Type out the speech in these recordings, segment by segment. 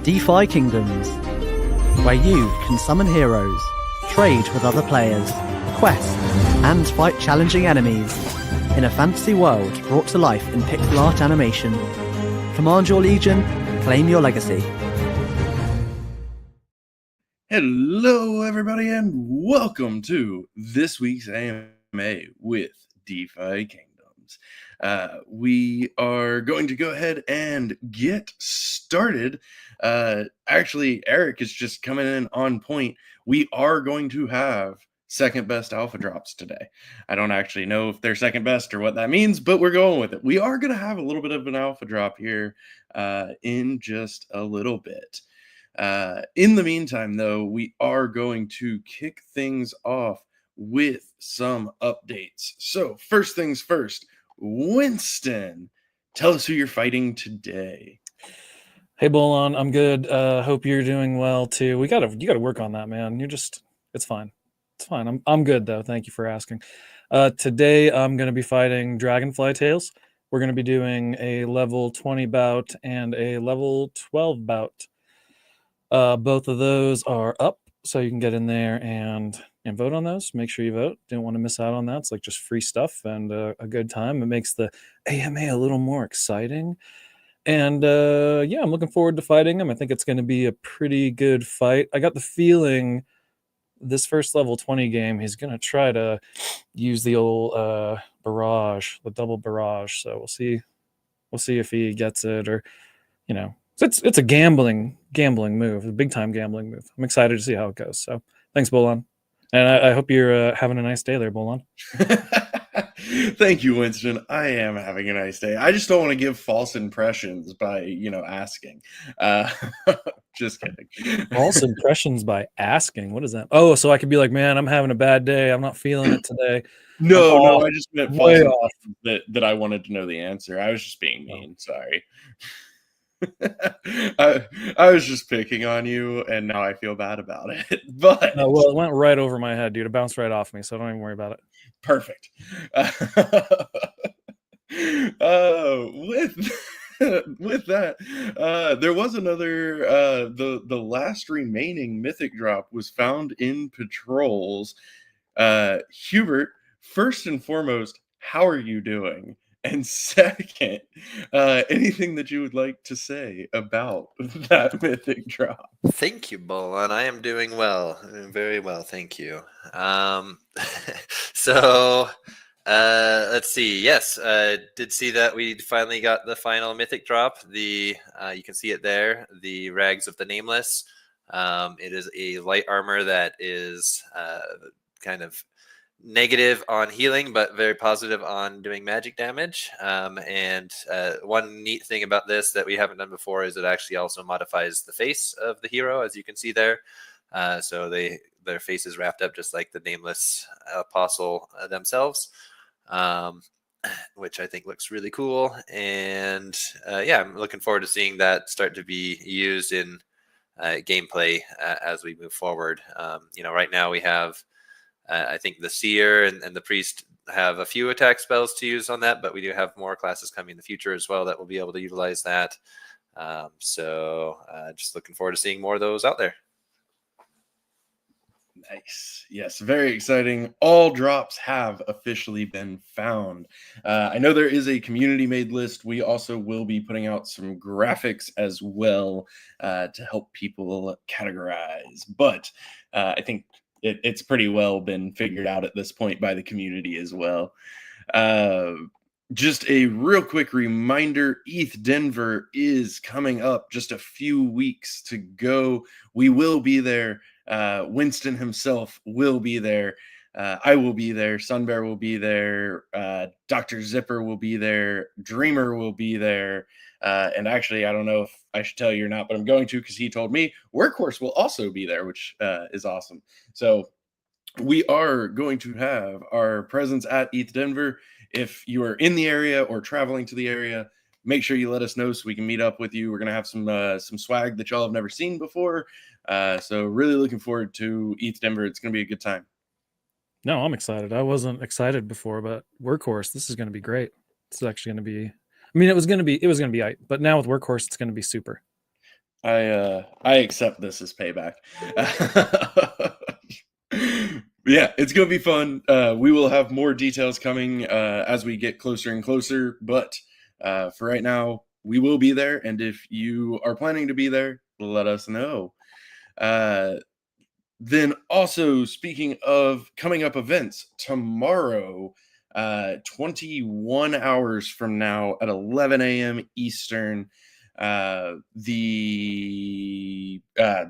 DeFi Kingdoms, where you can summon heroes, trade with other players, quest, and fight challenging enemies in a fantasy world brought to life in pixel art animation. Command your legion, claim your legacy. Hello, everybody, and welcome to this week's AMA with DeFi Kingdoms. We are going to go ahead and get started. Actually, Eric is just coming in on point. We are going to have second best alpha drops today. I don't actually know if they're second best or what that means, but we're going with it. We are going to have a little bit of an alpha drop here in just a little bit. In the meantime, though, we are going to kick things off with some updates. So first things first, Winston, tell us who you're fighting today. Hey, Bolon, I'm good. Hope you're doing well too. You gotta work on that, man. It's fine. It's fine. I'm good though. Thank you for asking. Today I'm gonna be fighting Dragonfly Tails. We're gonna be doing a level 20 bout and a level 12 bout. Both of those are up, so you can get in there and vote on those. Make sure you vote. Don't want to miss out on that. It's like just free stuff and a good time. It makes the AMA a little more exciting. And yeah, I'm looking forward to fighting him. I think it's going to be a pretty good fight. I got the feeling this first level 20 game, he's going to try to use the old barrage, the double barrage. So we'll see if he gets it, or it's a gambling move, a big time gambling move. I'm excited to see how it goes. So thanks, Bolon. And I hope you're having a nice day there, Bolon. Thank you, Winston. I am having a nice day. I just don't want to give false impressions by, asking. Just kidding. False impressions by asking. What is that? Oh, so I could be like, man, I'm having a bad day. I'm not feeling it today. No, I just meant false impressions that I wanted to know the answer. I was just being mean. Sorry. I was just picking on you, and now I feel bad about it. But well, it went right over my head, dude. It bounced right off me, so don't even worry about it. Perfect. With that, there was another. The last remaining mythic drop was found in patrols. Hubert, first and foremost, how are you doing? And second, anything that you would like to say about that mythic drop? Thank you, Bolon. I am doing well. Very well, thank you. So, let's see. Yes, did see that we finally got the final mythic drop. You can see it there, the Rags of the Nameless. It is a light armor that is kind of negative on healing, but very positive on doing magic damage. And one neat thing about this that we haven't done before is it actually also modifies the face of the hero, as you can see there. So their face is wrapped up just like the Nameless Apostle themselves, which I think looks really cool. And yeah, I'm looking forward to seeing that start to be used in gameplay as we move forward. Right now we have I think the Seer and the Priest have a few attack spells to use on that, but we do have more classes coming in the future as well that will be able to utilize that. So just looking forward to seeing more of those out there. Nice. Yes, very exciting. All drops have officially been found. I know there is a community-made list. We also will be putting out some graphics as well to help people categorize. But I think it's pretty well been figured out at this point by the community as well. Just a real quick reminder, ETH Denver is coming up, just a few weeks to go. We will be there. Winston himself will be there. I will be there. Sunbear will be there. Dr. Zipper will be there. Dreamer will be there. And actually, I don't know if I should tell you or not, but I'm going to, because he told me. Workhorse will also be there, which is awesome. So we are going to have our presence at ETH Denver. If you are in the area or traveling to the area, make sure you let us know so we can meet up with you. We're going to have some swag that y'all have never seen before. So really looking forward to ETH Denver. It's going to be a good time. No, I'm excited. I wasn't excited before, but Workhorse, this is going to be great. It's actually going to be, it was going to be, but now with Workhorse, it's going to be super. I accept this as payback. Yeah, it's gonna be fun. We will have more details coming as we get closer and closer, but for right now, we will be there. And if you are planning to be there, let us know. Then also, speaking of coming up events, tomorrow, 21 hours from now at 11 a.m. Eastern, there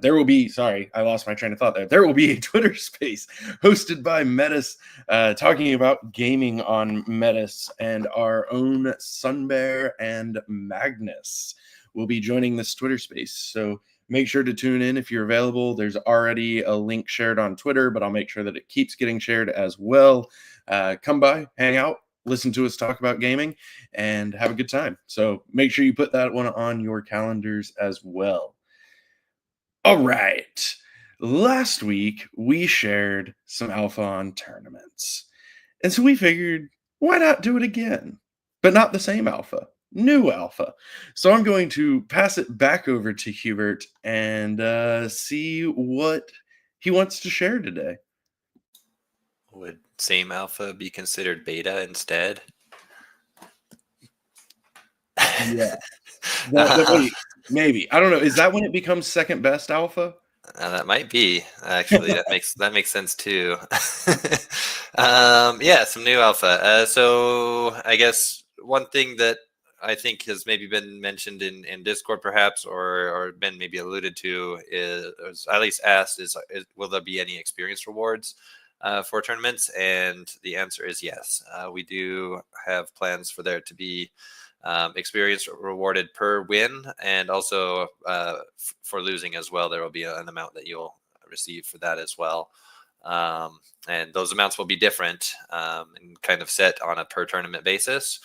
will be, sorry, I lost my train of thought there. There will be a Twitter space hosted by Metis, talking about gaming on Metis, and our own Sunbear and Magnus will be joining this Twitter space. So make sure to tune in if you're available. There's already a link shared on Twitter, but I'll make sure that it keeps getting shared as well. Come by, hang out, listen to us talk about gaming, and have a good time. So make sure you put that one on your calendars as well. All right. Last week, we shared some alpha on tournaments. And so we figured, why not do it again? But not the same alpha. New alpha. So I'm going to pass it back over to Hubert and see what he wants to share today. Would same alpha be considered beta instead? Yeah. Wait, maybe. I don't know. Is that when it becomes second best alpha? That might be actually. that makes sense too. Yeah, some new alpha. So I guess one thing that I think has maybe been mentioned in Discord perhaps, or been maybe alluded to, is at least asked is will there be any experience rewards for tournaments? And the answer is yes. We do have plans for there to be experience rewarded per win, and also for losing as well. There will be an amount that you'll receive for that as well. And those amounts will be different and kind of set on a per tournament basis.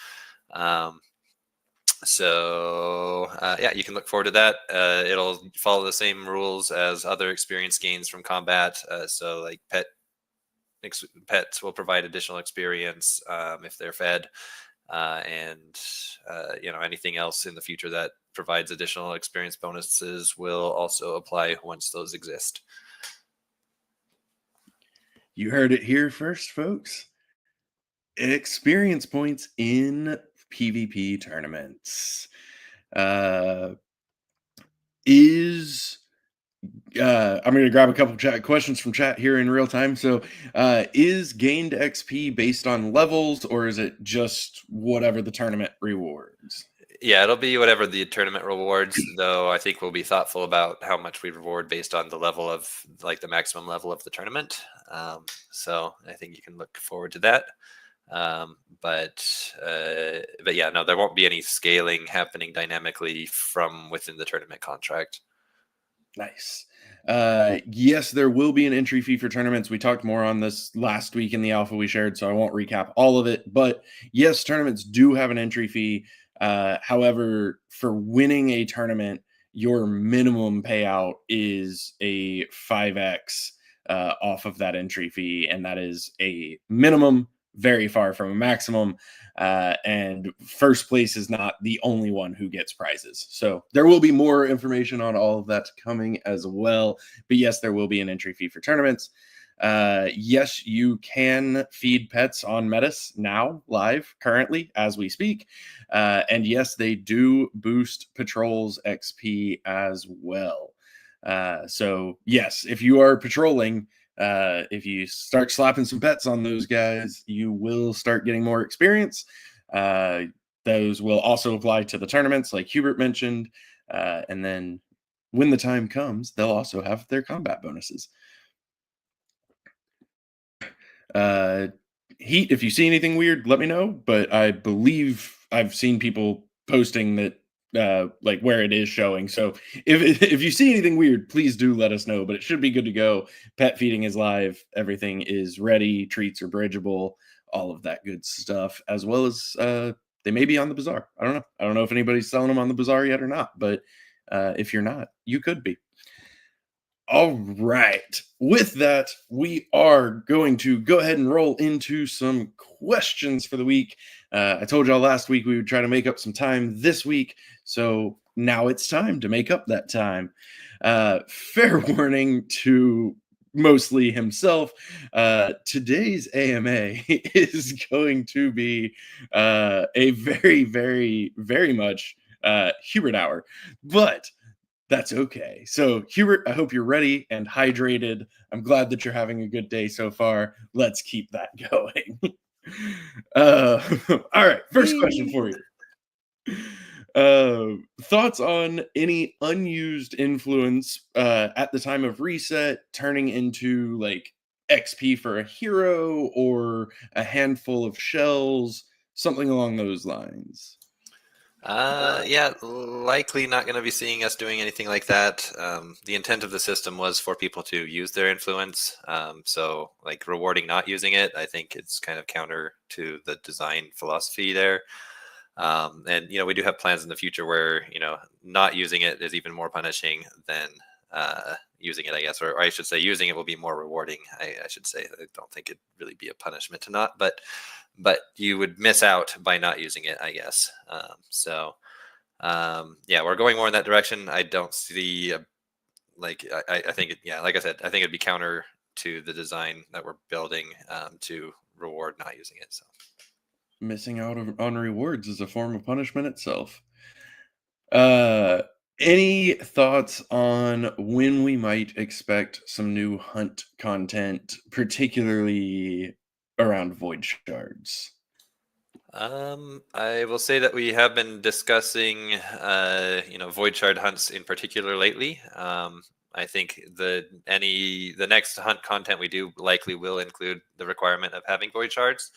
So yeah, you can look forward to that. It'll follow the same rules as other experience gains from combat. So like pets will provide additional experience if they're fed, and anything else in the future that provides additional experience bonuses will also apply once those exist. You heard it here first, folks. Experience points in PvP tournaments. I'm going to grab a couple questions from chat here in real time. So is gained XP based on levels, or is it just whatever the tournament rewards? Yeah, it'll be whatever the tournament rewards, though I think we'll be thoughtful about how much we reward based on the level of, like, the maximum level of the tournament. So I think you can look forward to that. But yeah, no, there won't be any scaling happening dynamically from within the tournament contract. Nice. Yes, there will be an entry fee for tournaments. We talked more on this last week in the alpha we shared, so I won't recap all of it. But yes, tournaments do have an entry fee. However, for winning a tournament, your minimum payout is a 5x off of that entry fee, and that is a minimum, very far from a maximum. And first place is not the only one who gets prizes. So there will be more information on all of that coming as well. But yes, there will be an entry fee for tournaments. Yes, you can feed pets on Metis now, live, currently, as we speak. And yes, they do boost patrols XP as well. So yes, if you are patrolling, if you start slapping some pets on those guys, you will start getting more experience. Those will also apply to the tournaments, like Hubert mentioned. And then when the time comes, they'll also have their combat bonuses. Heat, if you see anything weird, let me know. But I believe I've seen people posting that like where it is showing. So if you see anything weird, please do let us know. But it should be good to go. Pet feeding is live. Everything is ready. Treats are bridgeable. All of that good stuff, as well as they may be on the bazaar. I don't know. I don't know if anybody's selling them on the bazaar yet or not. But if you're not, you could be. All right. With that, we are going to go ahead and roll into some questions for the week. I told y'all last week we would try to make up some time this week. So now it's time to make up that time. Fair warning to mostly himself, today's AMA is going to be a very, very, very much Hubert hour, but that's okay. So, Hubert, I hope you're ready and hydrated. I'm glad that you're having a good day so far. Let's keep that going. All right, first question for you. Thoughts on any unused influence at the time of reset turning into like XP for a hero or a handful of shells, something along those lines? Yeah, likely not going to be seeing us doing anything like that. The intent of the system was for people to use their influence. So like rewarding not using it, I think it's kind of counter to the design philosophy there. And, we do have plans in the future where, not using it is even more punishing than using it, I guess, or I should say using it will be more rewarding. I should say, I don't think it'd really be a punishment to not, but you would miss out by not using it, I guess. Yeah, we're going more in that direction. I don't see I think like I said, I think it'd be counter to the design that we're building to reward not using it. So Missing out on rewards is a form of punishment itself. Any thoughts on when we might expect some new hunt content, particularly around void shards? I will say that we have been discussing, void shard hunts in particular lately. I think the next hunt content we do likely will include the requirement of having void shards.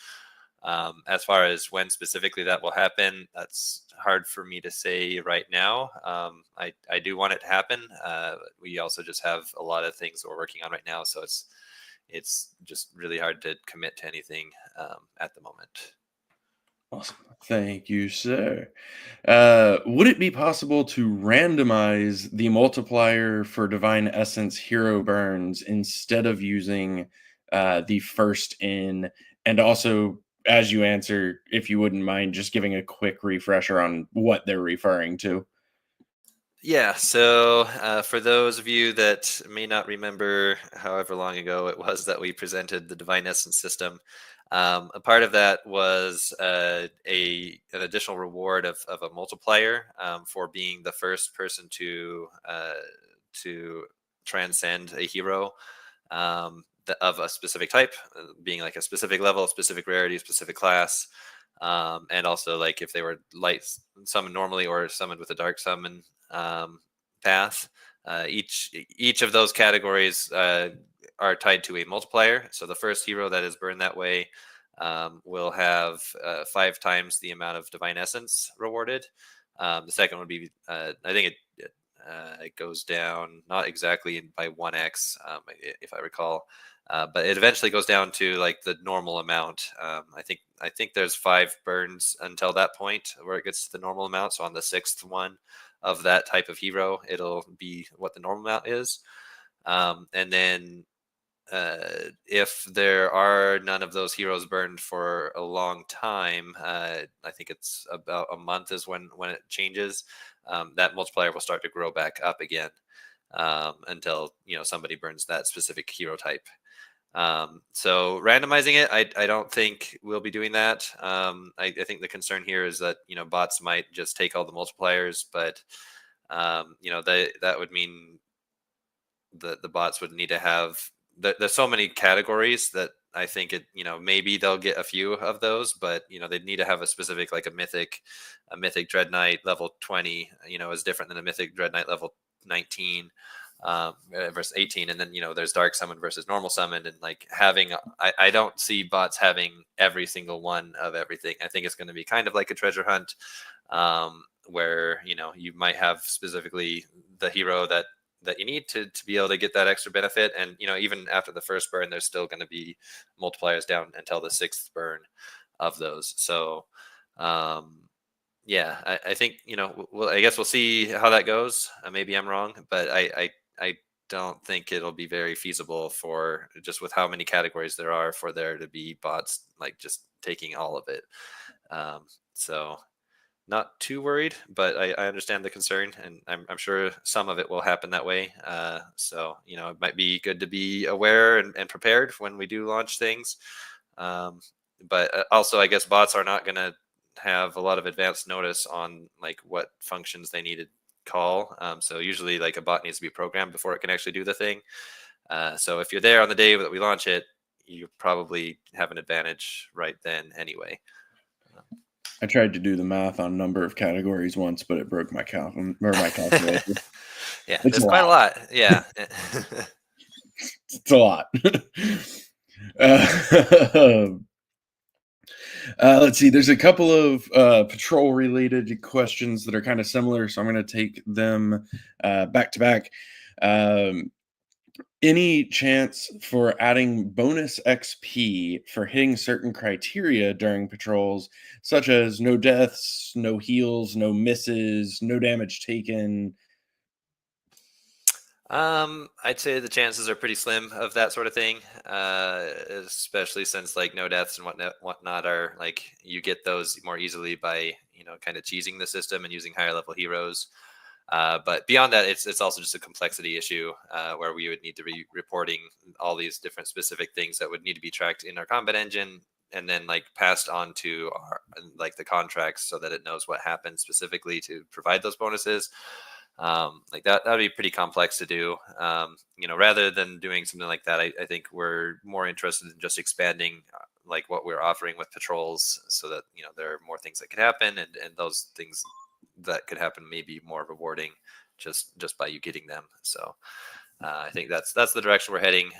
As far as when specifically that will happen, that's hard for me to say right now. I do want it to happen. We also just have a lot of things we're working on right now, so it's just really hard to commit to anything at the moment. Awesome. Thank you, sir. Would it be possible to randomize the multiplier for Divine Essence hero burns instead of using the first in? And also, as you answer, if you wouldn't mind just giving a quick refresher on what they're referring to. Yeah, so for those of you that may not remember however long ago it was that we presented the Divine Essence system, a part of that was an additional reward of a multiplier for being the first person to transcend a hero of a specific type, being like a specific level, specific rarity, specific class. And also like if they were light summoned normally or summoned with a dark summon path. Each of those categories are tied to a multiplier. So the first hero that is burned that way will have 5 times the amount of Divine Essence rewarded. The second would be, I think it goes down not exactly by 1x, if I recall. But it eventually goes down to like the normal amount. I think there's 5 burns until that point where it gets to the normal amount. So on the 6th one of that type of hero, it'll be what the normal amount is. And then if there are none of those heroes burned for a long time, I think it's about a month is when it changes. That multiplier will start to grow back up again until somebody burns that specific hero type. So randomizing it, I don't think we'll be doing that. I think the concern here is that bots might just take all the multipliers, but that would mean that the bots would need to have. There's so many categories that I think maybe they'll get a few of those, but they'd need to have a specific like a mythic Dread Knight level 20 is different than a mythic Dread Knight level 19 versus 18, and then there's dark summon versus normal summon, and like having I don't see bots having every single one of everything. I think it's going to be kind of like a treasure hunt where you might have specifically the hero that you need to be able to get that extra benefit, and even after the first burn there's still going to be multipliers down until the 6th burn of those. So yeah, I think I guess we'll see how that goes. Maybe I'm wrong, but I don't think it'll be very feasible for just with how many categories there are for there to be bots like just taking all of it. So not too worried, but I understand the concern, and I'm sure some of it will happen that way. So, it might be good to be aware and prepared when we do launch things. But also, I guess bots are not going to have a lot of advanced notice on like what functions they need to call. So usually like a bot needs to be programmed before it can actually do the thing. So if you're there on the day that we launch it, you probably have an advantage right then anyway. I tried to do the math on number of categories once, but it broke my calculator. Yeah, It's there's quite a lot. Yeah. It's a lot. Let's see. There's a couple of patrol related questions that are kind of similar, so I'm going to take them back to back. Any chance for adding bonus XP for hitting certain criteria during patrols, such as no deaths, no heals, no misses, no damage taken? I'd say the chances are pretty slim of that sort of thing, especially since like no deaths and whatnot are like you get those more easily by kind of cheesing the system and using higher level heroes. But beyond that, it's also just a complexity issue where we would need to be reporting all these different specific things that would need to be tracked in our combat engine and then like passed on to our like the contracts so that it knows what happened specifically to provide those bonuses. Like that'd be pretty complex to do. Rather than doing something like that, I think we're more interested in just expanding like what we're offering with patrols so that there are more things that could happen and those things that could happen may be more rewarding just by you getting them. So I think that's the direction we're heading.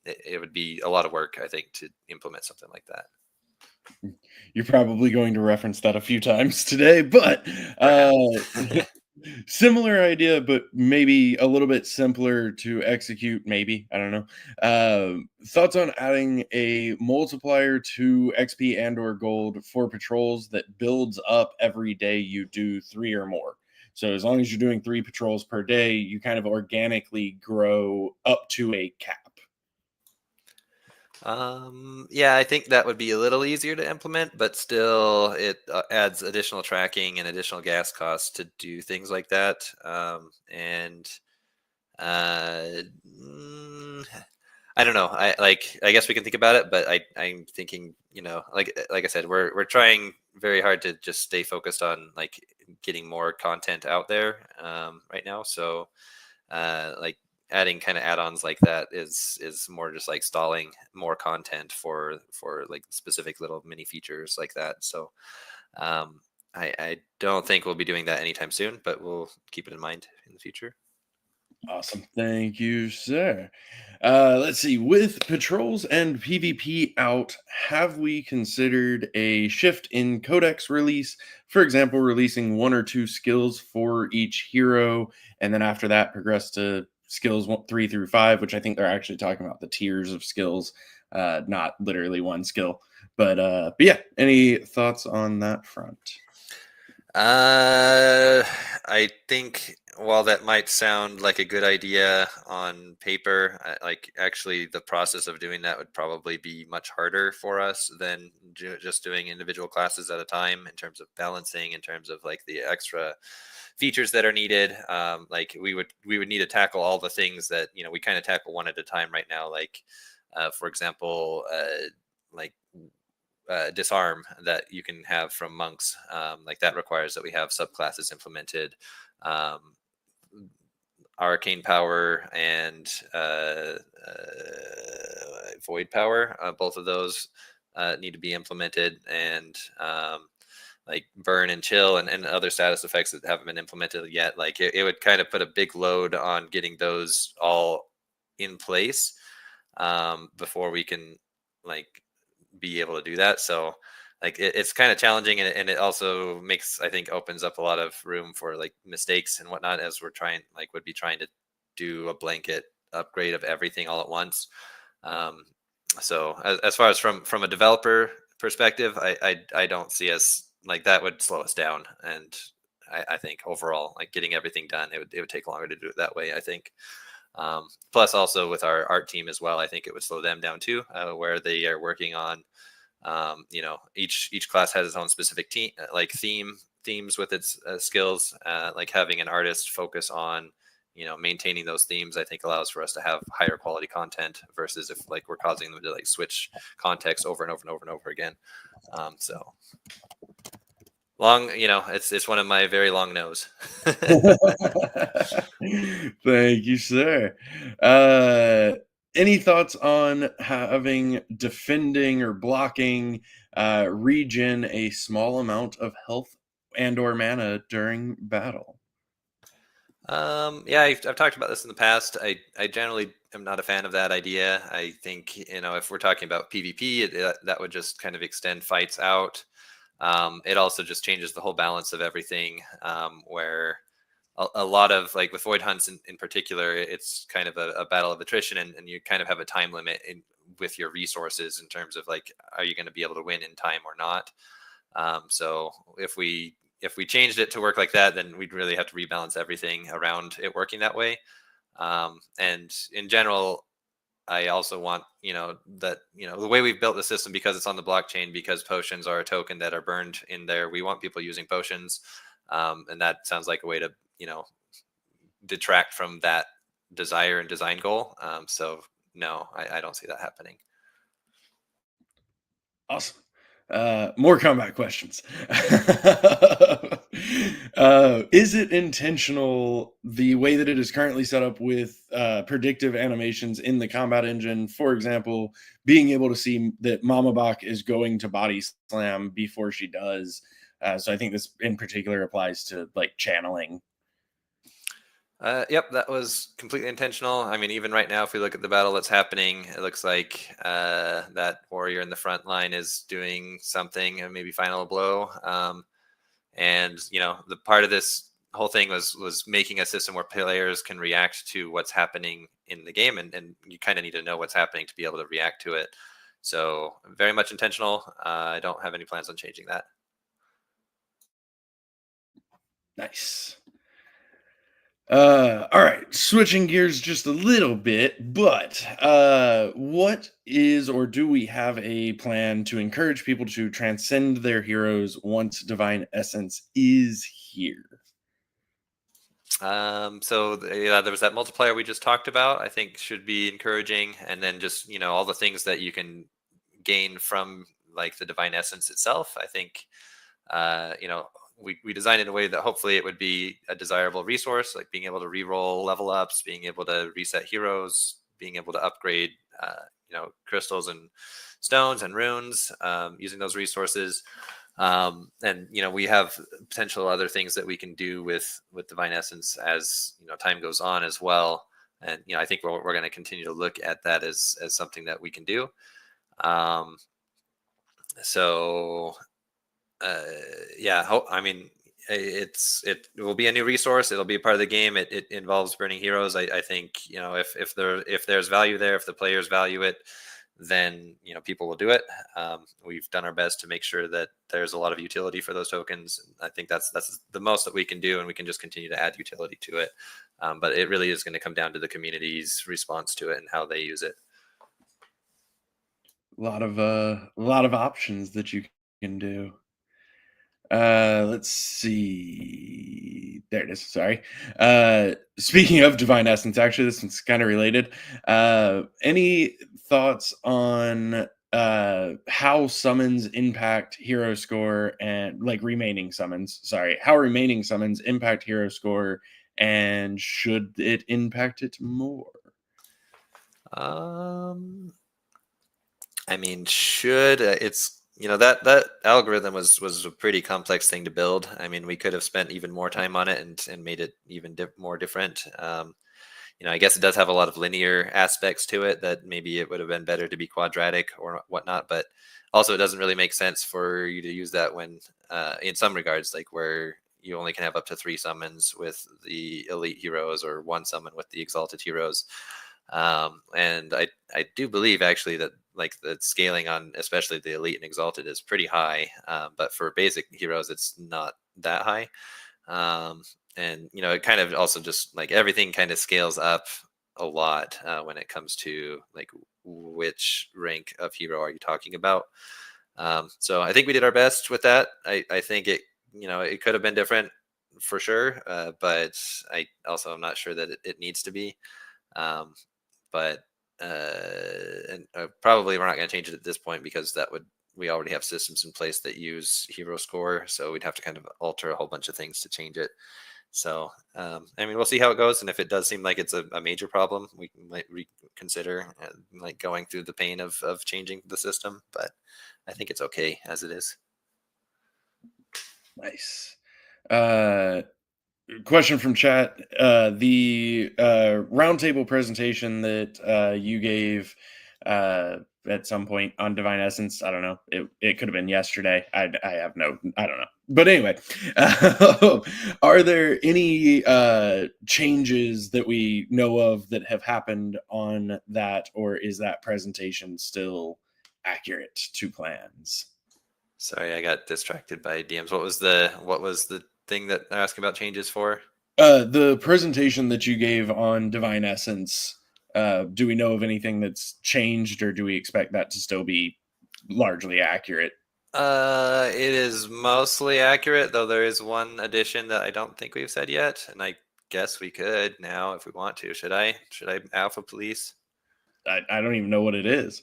It would be a lot of work, I think, to implement something like that. You're probably going to reference that a few times today, but similar idea, but maybe a little bit simpler to execute. Maybe, I don't know. Thoughts on adding a multiplier to XP and or gold for patrols that builds up every day you do 3 or more. So as long as you're doing 3 patrols per day, you kind of organically grow up to a cap. Yeah, I think that would be a little easier to implement, but still it adds additional tracking and additional gas costs to do things like that. I don't know. I guess we can think about it, but I'm thinking, like I said, we're trying very hard to just stay focused on like getting more content out there right now. So like adding kind of add-ons like that is more just like stalling more content for like specific little mini features like that. So I don't think we'll be doing that anytime soon, but we'll keep it in mind in the future. Awesome. Thank you, sir. Let's see. With patrols and PvP out, have we considered a shift in codex release? For example, releasing 1 or 2 skills for each hero, and then after that, progress to skills 3 through 5, which I think they're actually talking about the tiers of skills, not literally one skill. But yeah, any thoughts on that front? I think while that might sound like a good idea on paper, like actually the process of doing that would probably be much harder for us than just doing individual classes at a time in terms of balancing, in terms of like the extra features that are needed. Like we would need to tackle all the things that we kind of tackle one at a time right now. Like for example, like disarm that you can have from monks, like that requires that we have subclasses implemented. Arcane power and void power, both of those need to be implemented, and like burn and chill and other status effects that haven't been implemented yet. Like it would kind of put a big load on getting those all in place before we can like be able to do that. So like it's kind of challenging, and it also makes, I think, opens up a lot of room for like mistakes and whatnot as we're would be trying to do a blanket upgrade of everything all at once. So as far as from a developer perspective, I don't see us like that would slow us down. And I think overall, like getting everything done, it would take longer to do it that way, I think. Plus also with our art team as well, I think it would slow them down too, where they are working on, each class has its own specific theme themes with its skills, like having an artist focus on maintaining those themes, I think allows for us to have higher quality content versus if like we're causing them to like switch context over and over and over and over again. So long, it's one of my very long no's. Thank you, sir. Any thoughts on having defending or blocking regen a small amount of health and or mana during battle? Yeah, I've talked about this in the past. I generally am not a fan of that idea. I think, if we're talking about PvP, that would just kind of extend fights out. It also just changes the whole balance of everything, where a lot of, like with Void Hunts in particular, it's kind of a battle of attrition, and you kind of have a time limit with your resources in terms of like, are you going to be able to win in time or not? So if we changed it to work like that, then we'd really have to rebalance everything around it working that way. And in general, I also want, that, the way we've built the system, because it's on the blockchain, because potions are a token that are burned in there, we want people using potions. And that sounds like a way to, detract from that desire and design goal. So no, I don't see that happening. Awesome. More combat questions. Is it intentional the way that it is currently set up with predictive animations in the combat engine? For example, being able to see that Mama Bach is going to body slam before she does. So I think this in particular applies to like channeling. Yep, that was completely intentional. I mean, even right now, if we look at the battle that's happening, it looks like that warrior in the front line is doing something, and maybe final blow. And the part of this whole thing was making a system where players can react to what's happening in the game, and you kind of need to know what's happening to be able to react to it. So very much intentional. I don't have any plans on changing that. Nice. All right, switching gears just a little bit, but what is, or do we have a plan to encourage people to transcend their heroes once Divine Essence is here? So there was that multiplier we just talked about, I think should be encouraging. And then just, all the things that you can gain from like the Divine Essence itself. I think, we designed it in a way that hopefully it would be a desirable resource, like being able to reroll level ups, being able to reset heroes, being able to upgrade, crystals and stones and runes, using those resources. And we have potential other things that we can do with Divine Essence as time goes on as well. And I think we're going to continue to look at that as something that we can do. I mean, it will be a new resource. It'll be a part of the game. It involves burning heroes. I think if there's value there, if the players value it, then people will do it. We've done our best to make sure that there's a lot of utility for those tokens. I think that's the most that we can do, and we can just continue to add utility to it. But it really is going to come down to the community's response to it and how they use it. A lot of options that you can do. Let's see. There it is. Sorry. Speaking of Divine Essence, actually, this one's kind of related. Any thoughts on how summons impact hero score and like remaining summons? Sorry, how remaining summons impact hero score, and should it impact it more? I mean, it's that algorithm was a pretty complex thing to build. I mean, we could have spent even more time on it and made it even more different. I guess it does have a lot of linear aspects to it that maybe it would have been better to be quadratic or whatnot. But also, it doesn't really make sense for you to use that when, in some regards, like where you only can have up to 3 summons with the elite heroes or 1 summon with the exalted heroes. And I do believe actually that like the scaling on especially the elite and exalted is pretty high, but for basic heroes it's not that high. And it kind of also just like everything kind of scales up a lot when it comes to like which rank of hero are you talking about. So I think we did our best with that. I think it it could have been different for sure, but I also am not sure that it needs to be. But probably we're not going to change it at this point, because we already have systems in place that use hero score, so we'd have to kind of alter a whole bunch of things to change it. So we'll see how it goes, and if it does seem like it's a major problem, we might reconsider like going through the pain of changing the system. But I think it's okay as it is. Nice. Question from chat. The roundtable presentation that you gave at some point on Divine Essence, I don't know. It could have been yesterday. I don't know. But anyway, are there any changes that we know of that have happened on that, or is that presentation still accurate to plans? Sorry, I got distracted by DMs. What was the thing that they're asking about changes for? The presentation that you gave on Divine Essence, do we know of anything that's changed, or do we expect that to still be largely accurate? It is mostly accurate, though there is one addition that I don't think we've said yet, and I guess we could now if we want to. Should I alpha police? I don't even know what it is.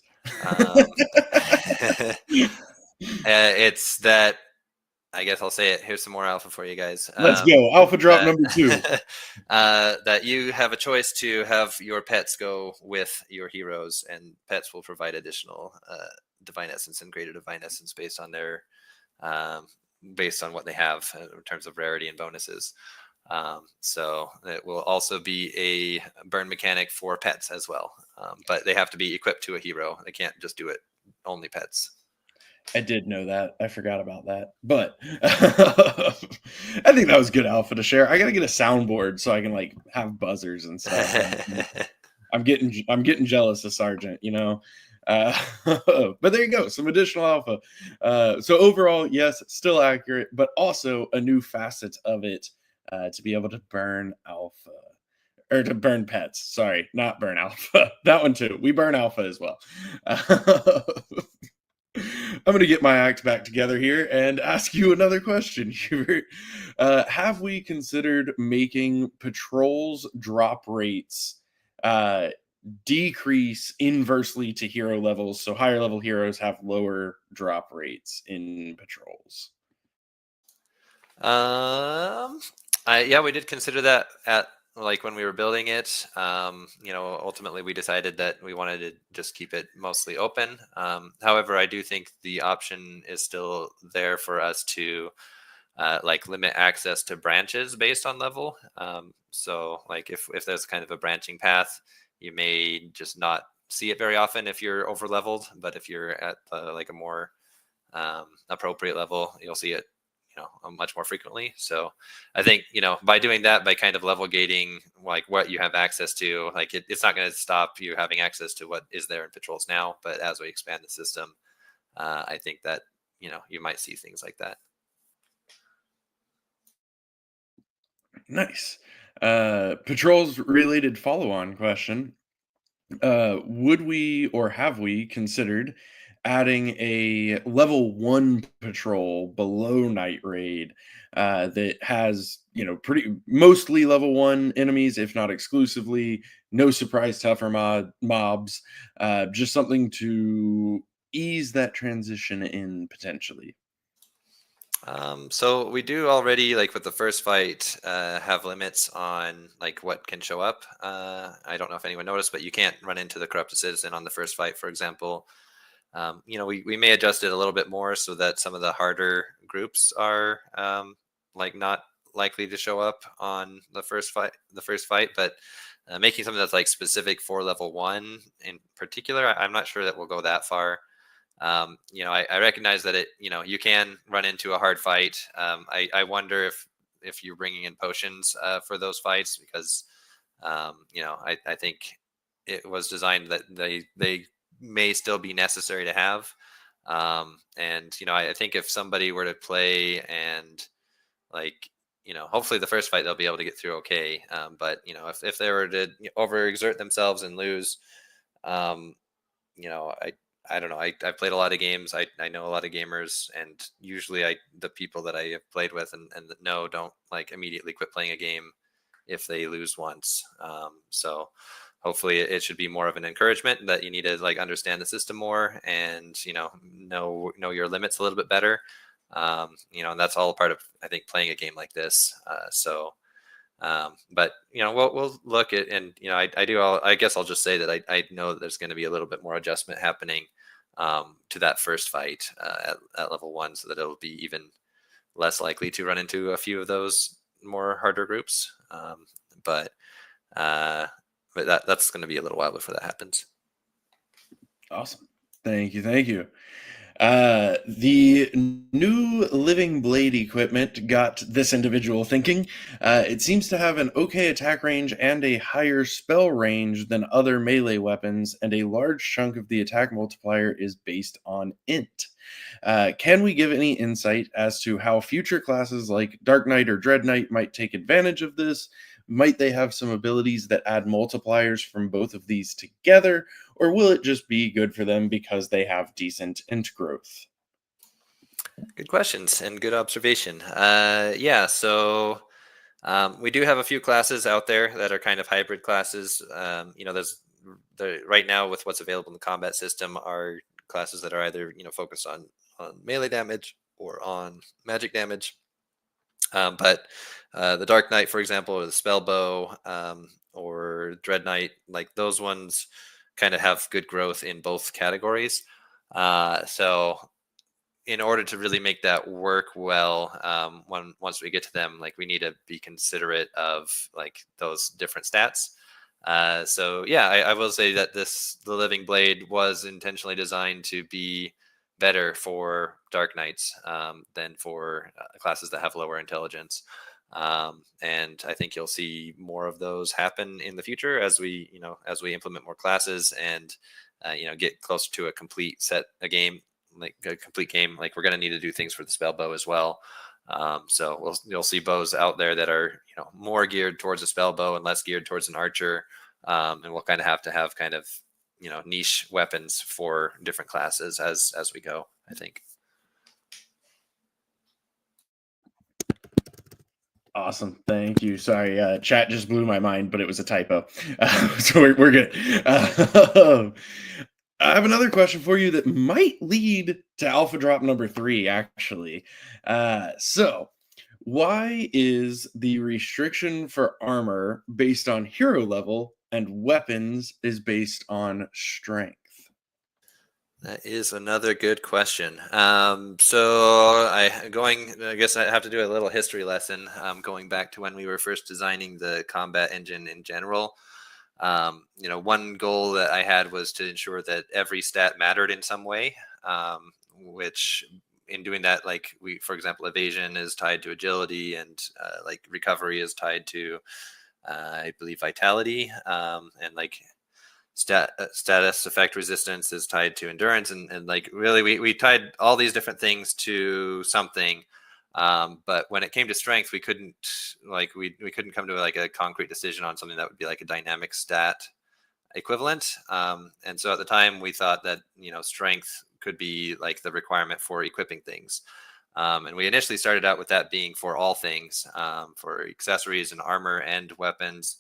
It's that, I guess I'll say it. Here's some more alpha for you guys. Let's go. Alpha drop number 2. That you have a choice to have your pets go with your heroes, and pets will provide additional divine essence and greater divine essence based on what they have in terms of rarity and bonuses. So it will also be a burn mechanic for pets as well, but they have to be equipped to a hero. They can't just do it only pets. I did know that. I forgot about that. But I think that was good alpha to share. I gotta get a soundboard so I can like have buzzers and stuff. I'm getting jealous of Sergeant, but there you go, some additional alpha. So overall, yes, still accurate, but also a new facet of it to be able to burn alpha. Or to burn pets. Sorry, not burn alpha. That one too. We burn alpha as well. I'm going to get my act back together here and ask you another question, Hubert. Have we considered making patrols drop rates decrease inversely to hero levels, so higher level heroes have lower drop rates in patrols? Yeah, we did consider that at when we were building it. Ultimately we decided that we wanted to just keep it mostly open. However, I do think the option is still there for us to limit access to branches based on level. So if there's kind of a branching path, you may just not see it very often if you're over leveled, but if you're at a more appropriate level, you'll see it much more frequently. So I think by doing that, by kind of level gating what you have access to, it's not going to stop you having access to what is there in patrols now, but as we expand the system, I think that you might see things like that. Nice. Patrols related follow-on question. Would we or have we considered adding a level 1 patrol below Night Raid that has, mostly level 1 enemies, if not exclusively, no surprise tougher mobs, just something to ease that transition in potentially? So we do already, with the first fight, have limits on what can show up. I don't know if anyone noticed, but you can't run into the corrupted citizen on the first fight, for example. We may adjust it a little bit more so that some of the harder groups are not likely to show up on the first fight, but making something that's specific for level 1 in particular, I'm not sure that we'll go that far. I recognize that you can run into a hard fight. I wonder if you're bringing in potions for those fights, because I think it was designed that they may still be necessary to have. And I think if somebody were to play and hopefully the first fight they'll be able to get through okay. But if they were to overexert themselves and lose, I don't know. I've played a lot of games. I know a lot of gamers, and usually the people that I have played with and that know don't like immediately quit playing a game if they lose once. So hopefully it should be more of an encouragement that you need to like understand the system more and know your limits a little bit better. And that's all part of, I think, playing a game like this. But we'll look at, and I guess I'll just say that I know that there's going to be a little bit more adjustment happening to that first fight at level 1, so that it'll be even less likely to run into a few of those more harder groups. But that's going to be a little while before that happens. Awesome. Thank you. The new Living Blade equipment got this individual thinking. It seems to have an okay attack range and a higher spell range than other melee weapons, and a large chunk of the attack multiplier is based on int. Can we give any insight as to how future classes like Dark Knight or Dread Knight might take advantage of this? Might they have some abilities that add multipliers from both of these together, or will it just be good for them because they have decent int growth? Good questions and good observation. So we do have a few classes out there that are kind of hybrid classes. There's right now with what's available in the combat system are classes that are either focused on melee damage or on magic damage. But the Dark Knight, for example, or the Spellbow, or Dread Knight, like those ones kind of have good growth in both categories. So in order to really make that work well, once we get to them, like we need to be considerate of like those different stats. I will say that the Living Blade was intentionally designed to be better for Dark Knights than for classes that have lower intelligence. And I think you'll see more of those happen in the future as we implement more classes and get closer to a complete game. Like we're going to need to do things for the Spellbow as well. So you'll see bows out there that are more geared towards a Spellbow and less geared towards an archer. And we'll kind of have to have kind of niche weapons for different classes as we go, I think. Awesome. Thank you. Sorry, chat just blew my mind, but it was a typo. So we're good. I have another question for you that might lead to alpha drop number 3, actually. So why is the restriction for armor based on hero level and weapons is based on strength? That is another good question. So I guess I have to do a little history lesson, going back to when we were first designing the combat engine in general. One goal that I had was to ensure that every stat mattered in some way, which in doing that, like for example, evasion is tied to agility, and like recovery is tied to, I believe, vitality, and like status effect resistance is tied to endurance, and like really we tied all these different things to something. But when it came to strength, we couldn't come to like a concrete decision on something that would be like a dynamic stat equivalent. And so at the time we thought that strength could be like the requirement for equipping things. And we initially started out with that being for all things, for accessories and armor and weapons.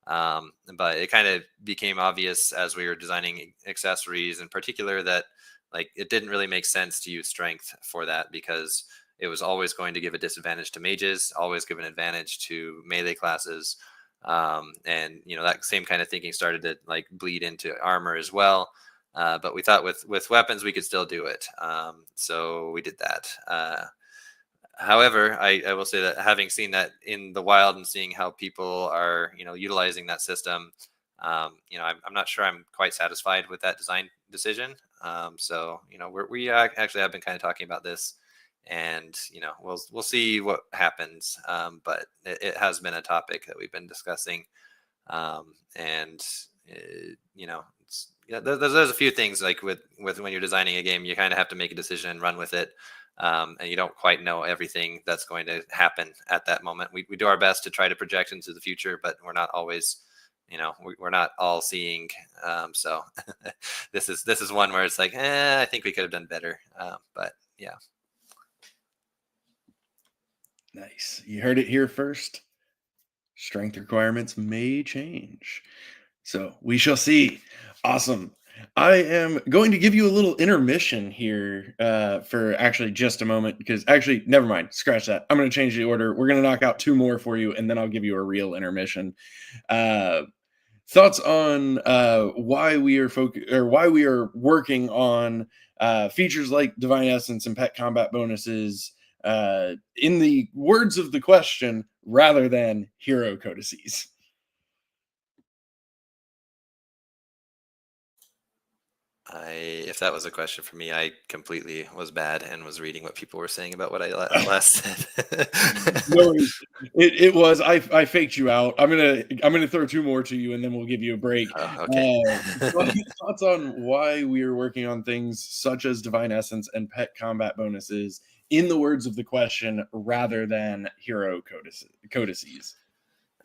But it kind of became obvious as we were designing accessories in particular that like it didn't really make sense to use strength for that, because it was always going to give a disadvantage to mages, always give an advantage to melee classes. And that same kind of thinking started to like bleed into armor as well. But we thought with weapons we could still do it. So we did that. However, I will say that having seen that in the wild and seeing how people are, utilizing that system, I'm not sure I'm quite satisfied with that design decision. We actually have been kind of talking about this, and we'll see what happens. But it has been a topic that we've been discussing, there's a few things like with when you're designing a game, you kind of have to make a decision and run with it. And you don't quite know everything that's going to happen at that moment. We do our best to try to project into the future, but we're not always we're not all seeing. So this is one where it's like, I think we could have done better. But yeah. Nice. You heard it here first. Strength requirements may change. So we shall see. Awesome. I am going to give you a little intermission here for actually just a moment, because actually, never mind. Scratch that. I'm going to change the order. We're going to knock out 2 more for you, and then I'll give you a real intermission. Thoughts on why we are working on features like Divine Essence and Pet Combat bonuses in the words of the question, rather than hero codices. If that was a question for me, I completely was bad and was reading what people were saying about what I last said. No, it was. I faked you out. I'm gonna throw 2 more to you, and then we'll give you a break. Oh, okay. Thoughts on why we are working on things such as Divine Essence and Pet Combat bonuses in the words of the question, rather than hero codices.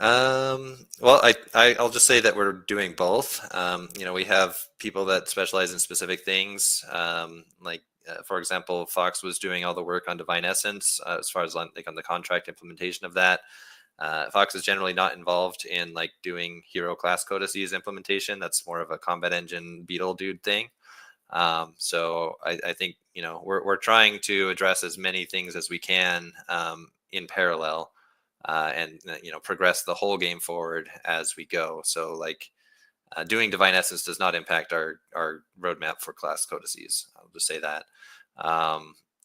Well, I'll just say that we're doing both. We have people that specialize in specific things. For example, Fox was doing all the work on Divine Essence as far as on the contract implementation of that. Fox is generally not involved in doing hero class codices implementation. That's more of a combat engine beetle dude thing. So I think we're trying to address as many things as we can in parallel. And progress the whole game forward as we go. So doing Divine Essence does not impact our roadmap for class codices. I'll just say that.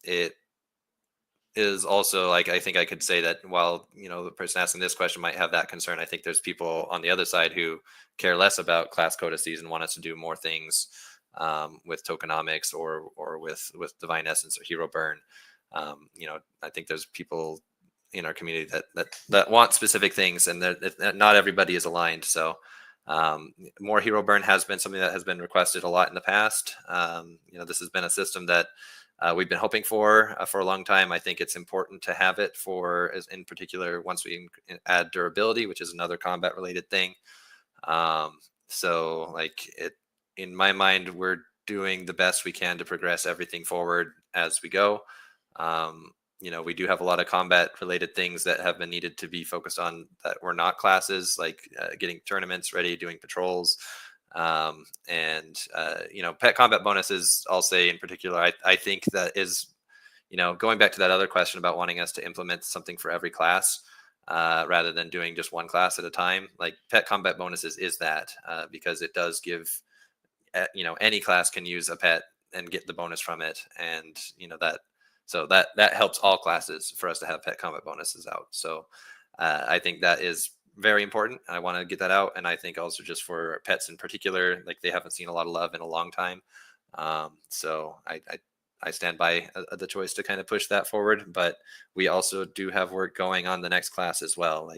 It is also I think I could say that while the person asking this question might have that concern, I think there's people on the other side who care less about class codices and want us to do more things with tokenomics or with Divine Essence or Hero Burn. I think there's people in our community that want specific things, and not everybody is aligned. So more hero burn has been something that has been requested a lot in the past. This has been a system that we've been hoping for a long time. I think it's important to have it in particular, once we add durability, which is another combat related thing. In my mind, we're doing the best we can to progress everything forward as we go. We do have a lot of combat related things that have been needed to be focused on that were not classes, getting tournaments ready, doing patrols, and pet combat bonuses. I'll say in particular, I think that is, going back to that other question about wanting us to implement something for every class rather than doing just one class at a time. Pet combat bonuses is that because it does give, any class can use a pet and get the bonus from it, and so that helps all classes for us to have pet combat bonuses out. So I think that is very important. I want to get that out. And I think also just for pets in particular, they haven't seen a lot of love in a long time. So I stand by the choice to kind of push that forward. But we also do have work going on the next class as well.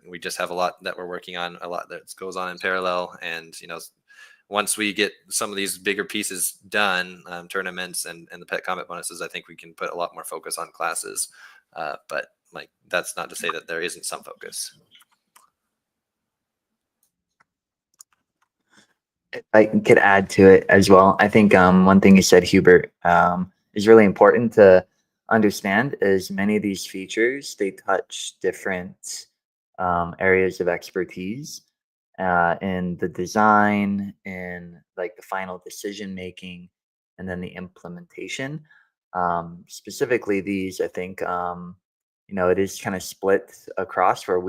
We just have a lot that we're working on, a lot that goes on in parallel. And, once we get some of these bigger pieces done, tournaments and the pet combat bonuses, I think we can put a lot more focus on classes. But that's not to say that there isn't some focus. I could add to it as well. I think one thing you said, Hubert, is really important to understand is many of these features, they touch different areas of expertise in the design, in the final decision making, and then the implementation. Specifically these, I think, it is kind of split across where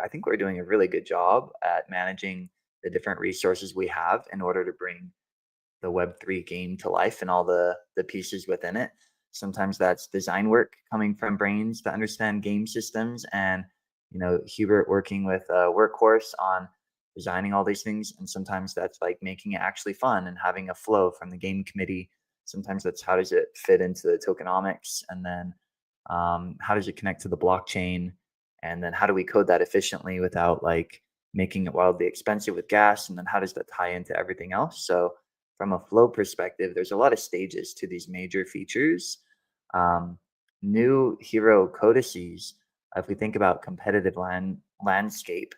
I think we're doing a really good job at managing the different resources we have in order to bring the Web3 game to life and all the pieces within it. Sometimes that's design work coming from brains to understand game systems, and Hubert working with Workhorse on designing all these things. And sometimes that's making it actually fun and having a flow from the game committee. Sometimes that's how does it fit into the tokenomics, and then how does it connect to the blockchain, and then how do we code that efficiently without making it wildly expensive with gas, and then how does that tie into everything else. So from a flow perspective, there's a lot of stages to these major features. New hero codices, if we think about competitive landscape,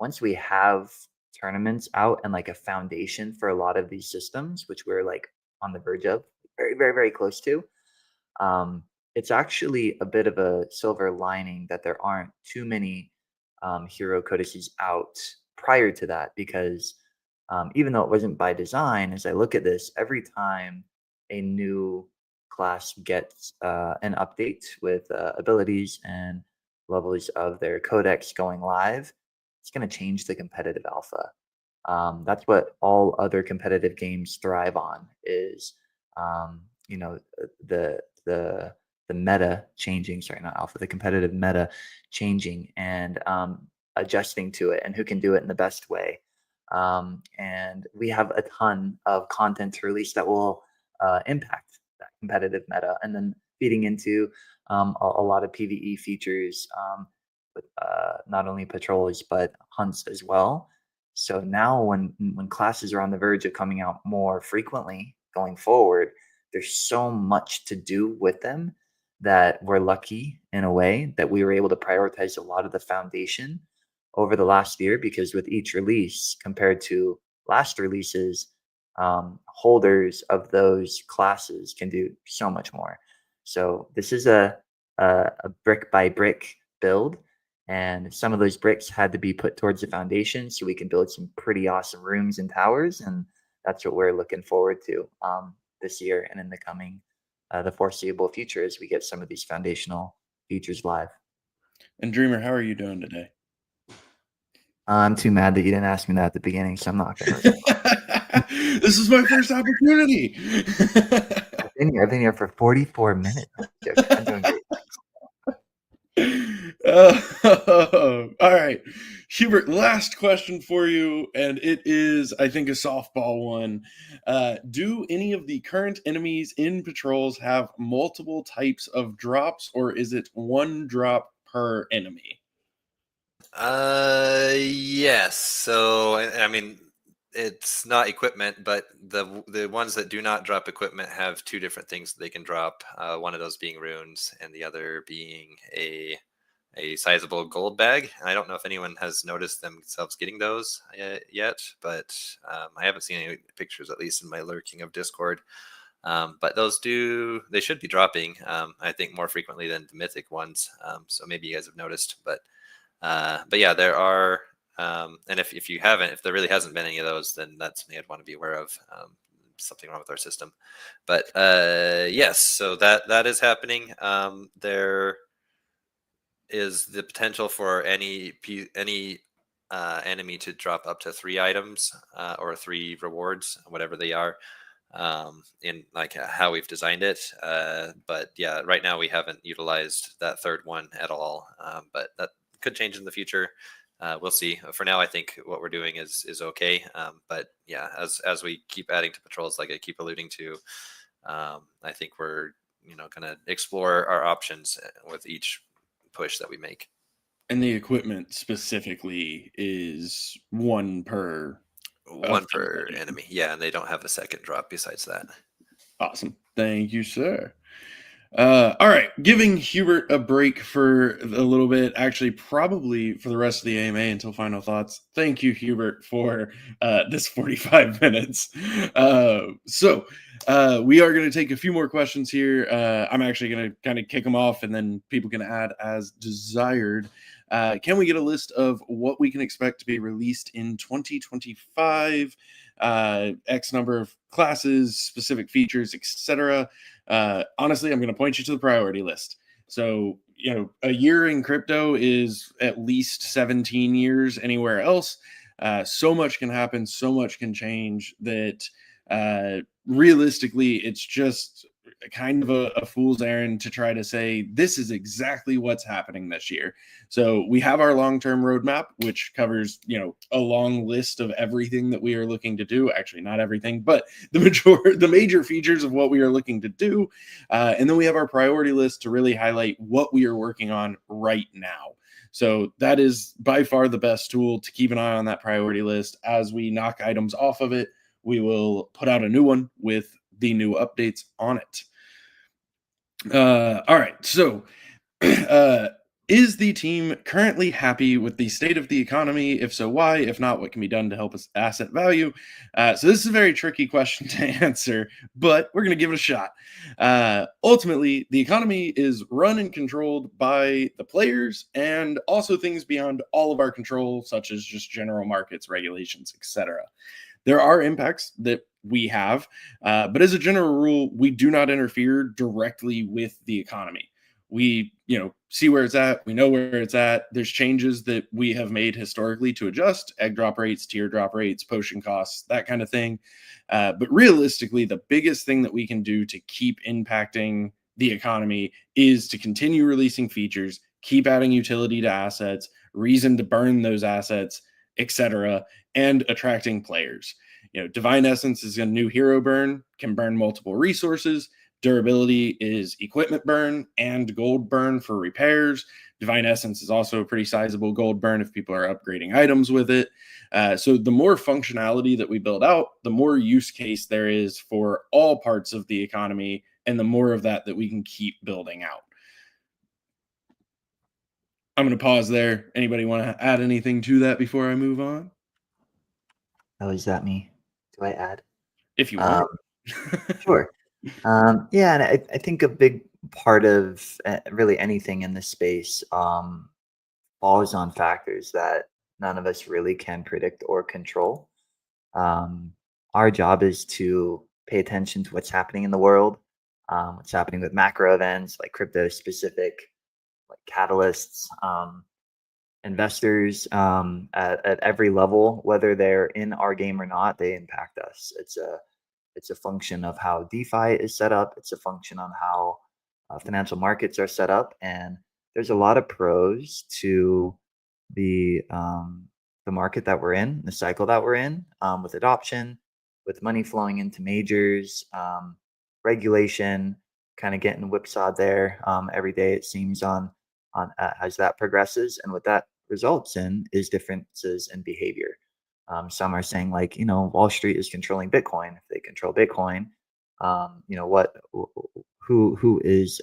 once we have tournaments out and like a foundation for a lot of these systems, which we're like on the verge of, very, very, very close to, it's actually a bit of a silver lining that there aren't too many hero codices out prior to that, because even though it wasn't by design, as I look at this, every time a new class gets an update with abilities and levels of their codex going live, it's going to change the competitive alpha. That's what all other competitive games thrive on, is you know, the meta changing. Sorry, not alpha. The competitive meta changing and adjusting to it, and who can do it in the best way. And we have a ton of content to release that will impact that competitive meta, and then feeding into a lot of PvE features with not only patrols but hunts as well. So now when classes are on the verge of coming out more frequently going forward, there's so much to do with them that we're lucky in a way that we were able to prioritize a lot of the foundation over the last year, because with each release compared to last releases, holders of those classes can do so much more. So this is a brick by brick build, and some of those bricks had to be put towards the foundation so we can build some pretty awesome rooms and towers, and that's what we're looking forward to this year and in the coming the foreseeable future as we get some of these foundational features live. And Dreamer, how are you doing today? I'm too mad that you didn't ask me that at the beginning, so I'm not going to. This is my first opportunity. I've been here for 44 minutes. I'm doing great. All right, Hubert, last question for you, and it is, I think, a softball one. Do any of the current enemies in patrols have multiple types of drops, or is it one drop per enemy? Yes. So I mean, it's not equipment, but the ones that do not drop equipment have two different things that they can drop. One of those being runes, and the other being a sizable gold bag. And I don't know if anyone has noticed themselves getting those yet, but I haven't seen any pictures, at least in my lurking of Discord. But those they should be dropping, I think, more frequently than the mythic ones. So maybe you guys have noticed, but yeah, there are, and if you haven't, if there really hasn't been any of those, then that's something I'd want to be aware of. Something wrong with our system. But yes, so that is happening. There is the potential for any enemy to drop up to 3 items or 3 rewards, whatever they are, in like how we've designed it. But yeah, right now we haven't utilized that third one at all. But that could change in the future. We'll see. For now, I think what we're doing is okay. But yeah, as we keep adding to patrols, like I keep alluding to, I think we're going to explore our options with each push that we make. And the equipment specifically is one per enemy. Yeah, and they don't have a second drop besides that. Awesome. Thank you, sir. All right, giving Hubert a break for a little bit, actually probably for the rest of the AMA until final thoughts. Thank you, Hubert, for this 45 minutes. So we are going to take a few more questions here. I'm actually going to kind of kick them off, and then people can add as desired. Can we get a list of what we can expect to be released in 2025? X number of classes, specific features, etc. Honestly, I'm going to point you to the priority list. So, a year in crypto is at least 17 years anywhere else. So much can happen, so much can change that realistically, it's just kind of a fool's errand to try to say this is exactly what's happening this year. So we have our long-term roadmap, which covers, a long list of everything that we are looking to do. Actually, not everything, but the major features of what we are looking to do. And then we have our priority list to really highlight what we are working on right now. So that is by far the best tool to keep an eye on that priority list. As we knock items off of it, we will put out a new one with the new updates on it. All right. So Is the team currently happy with the state of the economy? If so, why? If not, what can be done to help us asset value? So this is a very tricky question to answer, but we're going to give it a shot. Ultimately, the economy is run and controlled by the players and also things beyond all of our control, such as just general markets, regulations, etc. There are impacts that we have, but as a general rule, we do not interfere directly with the economy. We, see where it's at. We know where it's at. There's changes that we have made historically to adjust egg drop rates, tier drop rates, potion costs, that kind of thing. But realistically, the biggest thing that we can do to keep impacting the economy is to continue releasing features, keep adding utility to assets, reason to burn those assets, etc., and attracting players. Divine Essence is a new hero burn, can burn multiple resources. Durability is equipment burn and gold burn for repairs. Divine Essence is also a pretty sizable gold burn if people are upgrading items with it. So the more functionality that we build out, the more use case there is for all parts of the economy, and the more of that we can keep building out. I'm going to pause there. Anybody want to add anything to that before I move on? Oh, is that me? Do I add? If you want. Sure. Yeah, and I think a big part of really anything in this space falls on factors that none of us really can predict or control. Our job is to pay attention to what's happening in the world, what's happening with macro events like crypto specific, like catalysts, investors at every level, whether they're in our game or not, they impact us. It's a function of how DeFi is set up. It's a function on how financial markets are set up, and there's a lot of pros to the market that we're in, the cycle that we're in, with adoption, with money flowing into majors, regulation, kind of getting whipsawed there every day. It seems on as that progresses, and what that results in is differences in behavior. Some are saying like, Wall Street is controlling Bitcoin. If they control Bitcoin, who is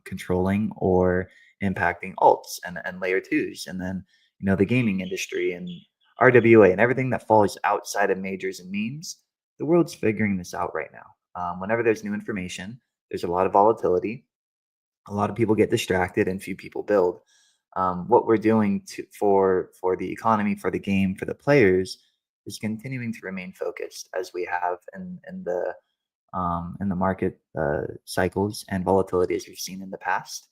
controlling or impacting alts and layer twos, and then the gaming industry and RWA and everything that falls outside of majors and memes. The world's figuring this out right now. Whenever there's new information, there's a lot of volatility. A lot of people get distracted and few people build. What we're doing for the economy, for the game, for the players is continuing to remain focused as we have in the market cycles and volatility as we've seen in the past.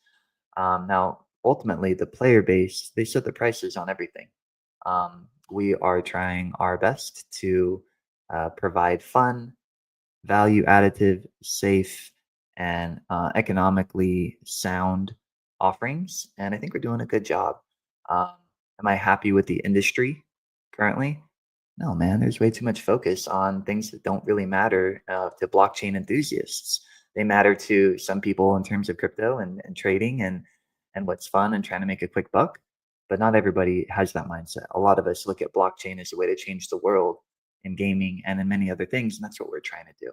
Now, ultimately, the player base, they set the prices on everything. We are trying our best to provide fun, value additive, safe, and economically sound offerings, and I think we're doing a good job. Am I happy with the industry currently? No, man. There's way too much focus on things that don't really matter to blockchain enthusiasts. They matter to some people in terms of crypto and trading and what's fun and trying to make a quick buck, but not everybody has that mindset. A lot of us look at blockchain as a way to change the world in gaming and in many other things, and that's what we're trying to do.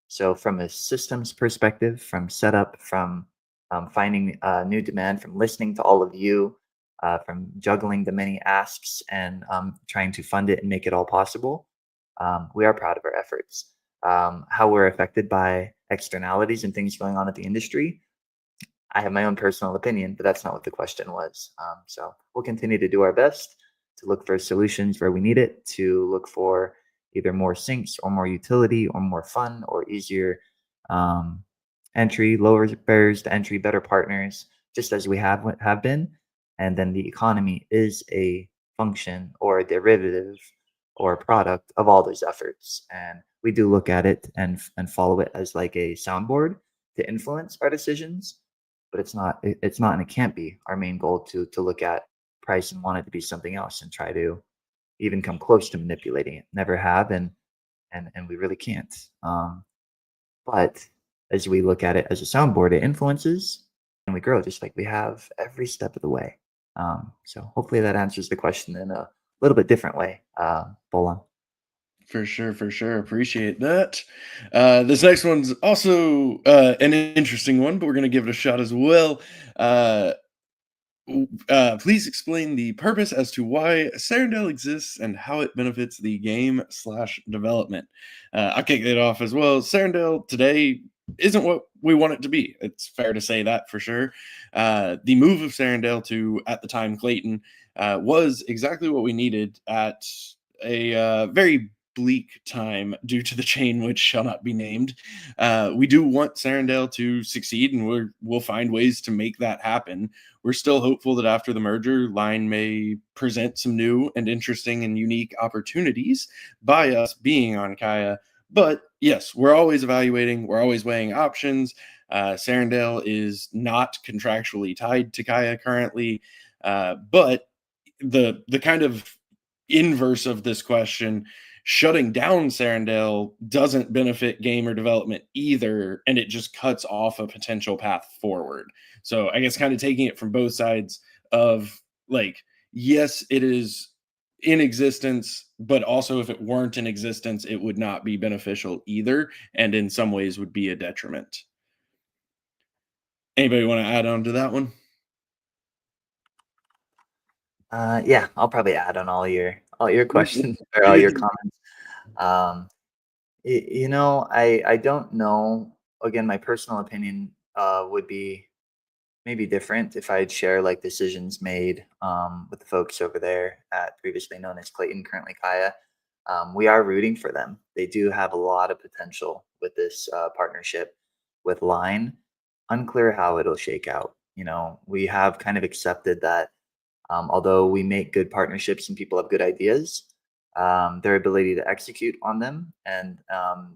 So from a systems perspective, from setup, from finding new demand, from listening to all of you, from juggling the many asks and trying to fund it and make it all possible, we are proud of our efforts. How we're affected by externalities and things going on at the industry, I have my own personal opinion, but that's not what the question was. So we'll continue to do our best to look for solutions where we need it, to look for either more syncs or more utility or more fun or easier entry, lower barriers to entry, better partners, just as we have been. And then the economy is a function or a derivative or a product of all those efforts. And we do look at it and follow it as like a soundboard to influence our decisions, but it's not and it can't be our main goal to look at price and want it to be something else and try to even come close to manipulating it. Never have, and we really can't. But as we look at it as a soundboard, it influences and we grow just like we have every step of the way. So hopefully that answers the question in a little bit different way, Bolan. For sure. Appreciate that. This next one's also an interesting one, but we're going to give it a shot as well. Please explain the purpose as to why Serendale exists and how it benefits the game / development. I'll kick it off as well. Serendale today isn't what we want it to be. It's fair to say that for sure. The move of Serendale to, at the time, Klaytn was exactly what we needed at a very bleak time due to the chain which shall not be named. We do want Serendale to succeed, and we'll find ways to make that happen. We're still hopeful that after the merger, Line may present some new and interesting and unique opportunities by us being on Kaya. But yes, we're always evaluating, we're always weighing options. Serendale is not contractually tied to Kaya currently, but the kind of inverse of this question, shutting down Serendale doesn't benefit gamer development either, and it just cuts off a potential path forward. So I guess kind of taking it from both sides of, like, yes, it is in existence, but also if it weren't in existence, it would not be beneficial either, and in some ways would be a detriment. Anybody want to add on to that one? Yeah, I'll probably add on all your questions or all your comments. I don't know. Again, my personal opinion would be maybe different if I'd share like decisions made with the folks over there at previously known as Klaytn, currently Kaya. We are rooting for them. They do have a lot of potential with this partnership with Line. Unclear how it'll shake out. We have kind of accepted that although we make good partnerships and people have good ideas, their ability to execute on them and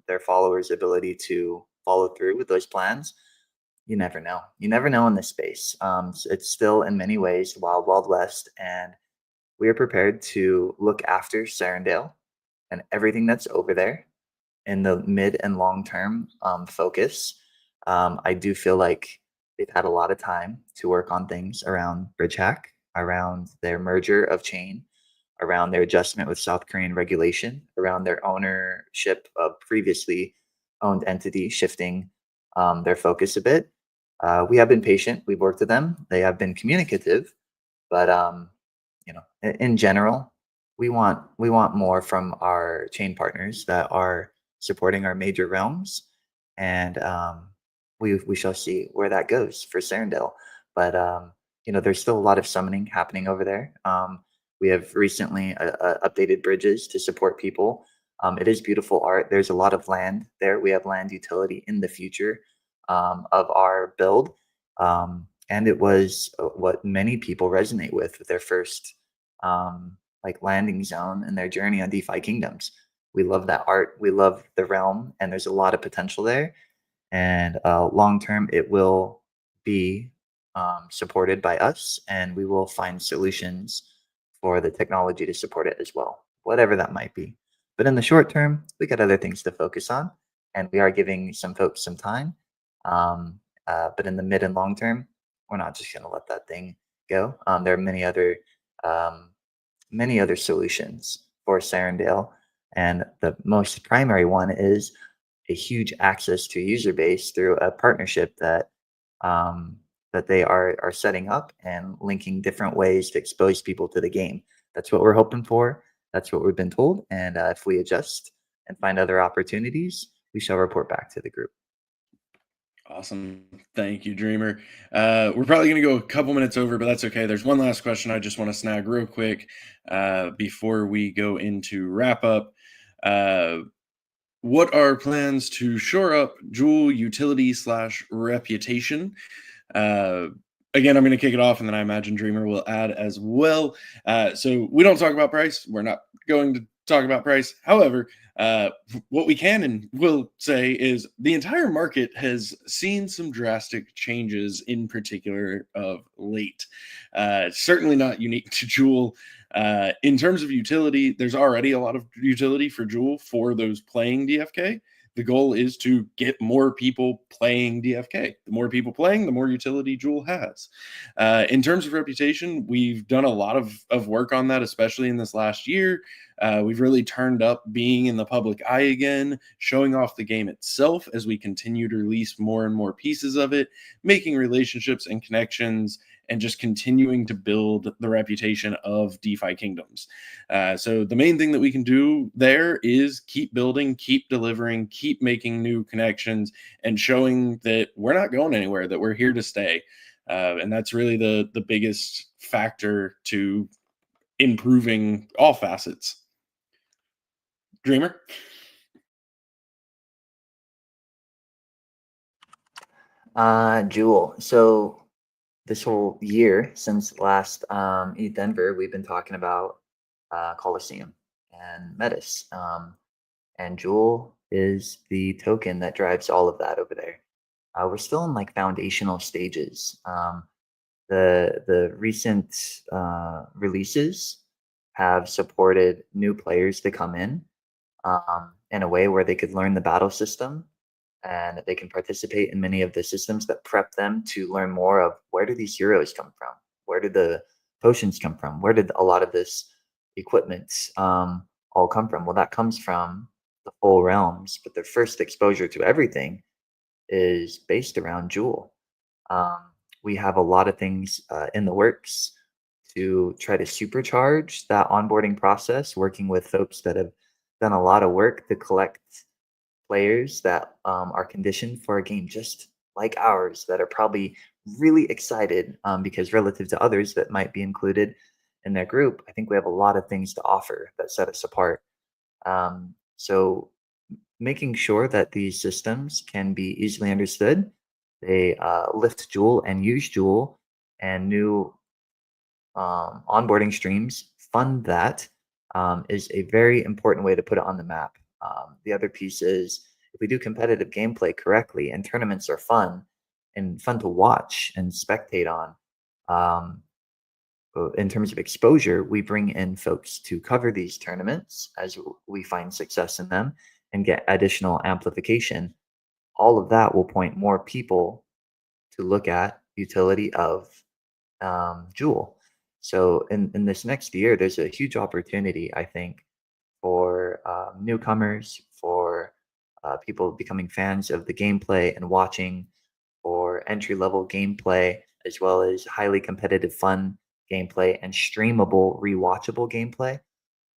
their followers' ability to follow through with those plans, you never know. You never know in this space. It's still in many ways wild, wild west, and we are prepared to look after Serendale and everything that's over there in the mid and long term focus. I do feel like they've had a lot of time to work on things around bridge hack, around their merger of chain, around their adjustment with South Korean regulation, around their ownership of previously owned entity shifting their focus a bit. We have been patient. We've worked with them. They have been communicative, but in general, we want more from our chain partners that are supporting our major realms, and we shall see where that goes for Serendale. But there's still a lot of summoning happening over there. We have recently updated bridges to support people. It is beautiful art. There's a lot of land there. We have land utility in the future of our build. And it was what many people resonate with their first landing zone and their journey on DeFi Kingdoms. We love that art. We love the realm, and there's a lot of potential there. And long term, it will be supported by us, and we will find solutions for the technology to support it as well, whatever that might be. But in the short term, we got other things to focus on, and we are giving some folks some time. But in the mid and long term, we're not just going to let that thing go. There are many other solutions for Serendale, and the most primary one is a huge access to user base through a partnership that they are setting up and linking different ways to expose people to the game. That's what we're hoping for. That's what we've been told. And if we adjust and find other opportunities, we shall report back to the group. Awesome. Thank you, Dreamer. We're probably going to go a couple minutes over, but that's okay. There's one last question I just want to snag real quick before we go into wrap up. What are plans to shore up Jewel utility / reputation? Again, I'm going to kick it off, and then I imagine Dreamer will add as well. So we don't talk about price. We're not going to talk about price. However, what we can and will say is the entire market has seen some drastic changes, in particular of late. Certainly not unique to Jewel. In terms of utility, there's already a lot of utility for Jewel for those playing DFK. The goal is to get more people playing DFK. The more people playing, the more utility Jewel has. In terms of reputation, we've done a lot of work on that, especially in this last year. We've really turned up being in the public eye again, showing off the game itself as we continue to release more and more pieces of it, making relationships and connections, and just continuing to build the reputation of DeFi Kingdoms. So the main thing that we can do there is keep building, keep delivering, keep making new connections, and showing that we're not going anywhere, that we're here to stay. And that's really the biggest factor to improving all facets. Dreamer? Jewel. So this whole year since last ETH Denver, we've been talking about Coliseum and Metis. And Jewel is the token that drives all of that over there. We're still in like foundational stages. The recent releases have supported new players to come in a way where they could learn the battle system, and they can participate in many of the systems that prep them to learn more of where do these heroes come from? Where did the potions come from? Where did a lot of this equipment all come from? Well, that comes from the full realms, but their first exposure to everything is based around Jewel. We have a lot of things in the works to try to supercharge that onboarding process, working with folks that have done a lot of work to collect players that are conditioned for a game just like ours, that are probably really excited because relative to others that might be included in their group, I think we have a lot of things to offer that set us apart. So making sure that these systems can be easily understood, they lift Jewel and use Jewel, and new onboarding streams fund that is a very important way to put it on the map. The other piece is, if we do competitive gameplay correctly, and tournaments are fun and fun to watch and spectate on, in terms of exposure, we bring in folks to cover these tournaments as we find success in them and get additional amplification. All of that will point more people to look at utility of Jewel. So in this next year, there's a huge opportunity, I think, for newcomers, for people becoming fans of the gameplay and watching, for entry-level gameplay, as well as highly competitive, fun gameplay and streamable, rewatchable gameplay.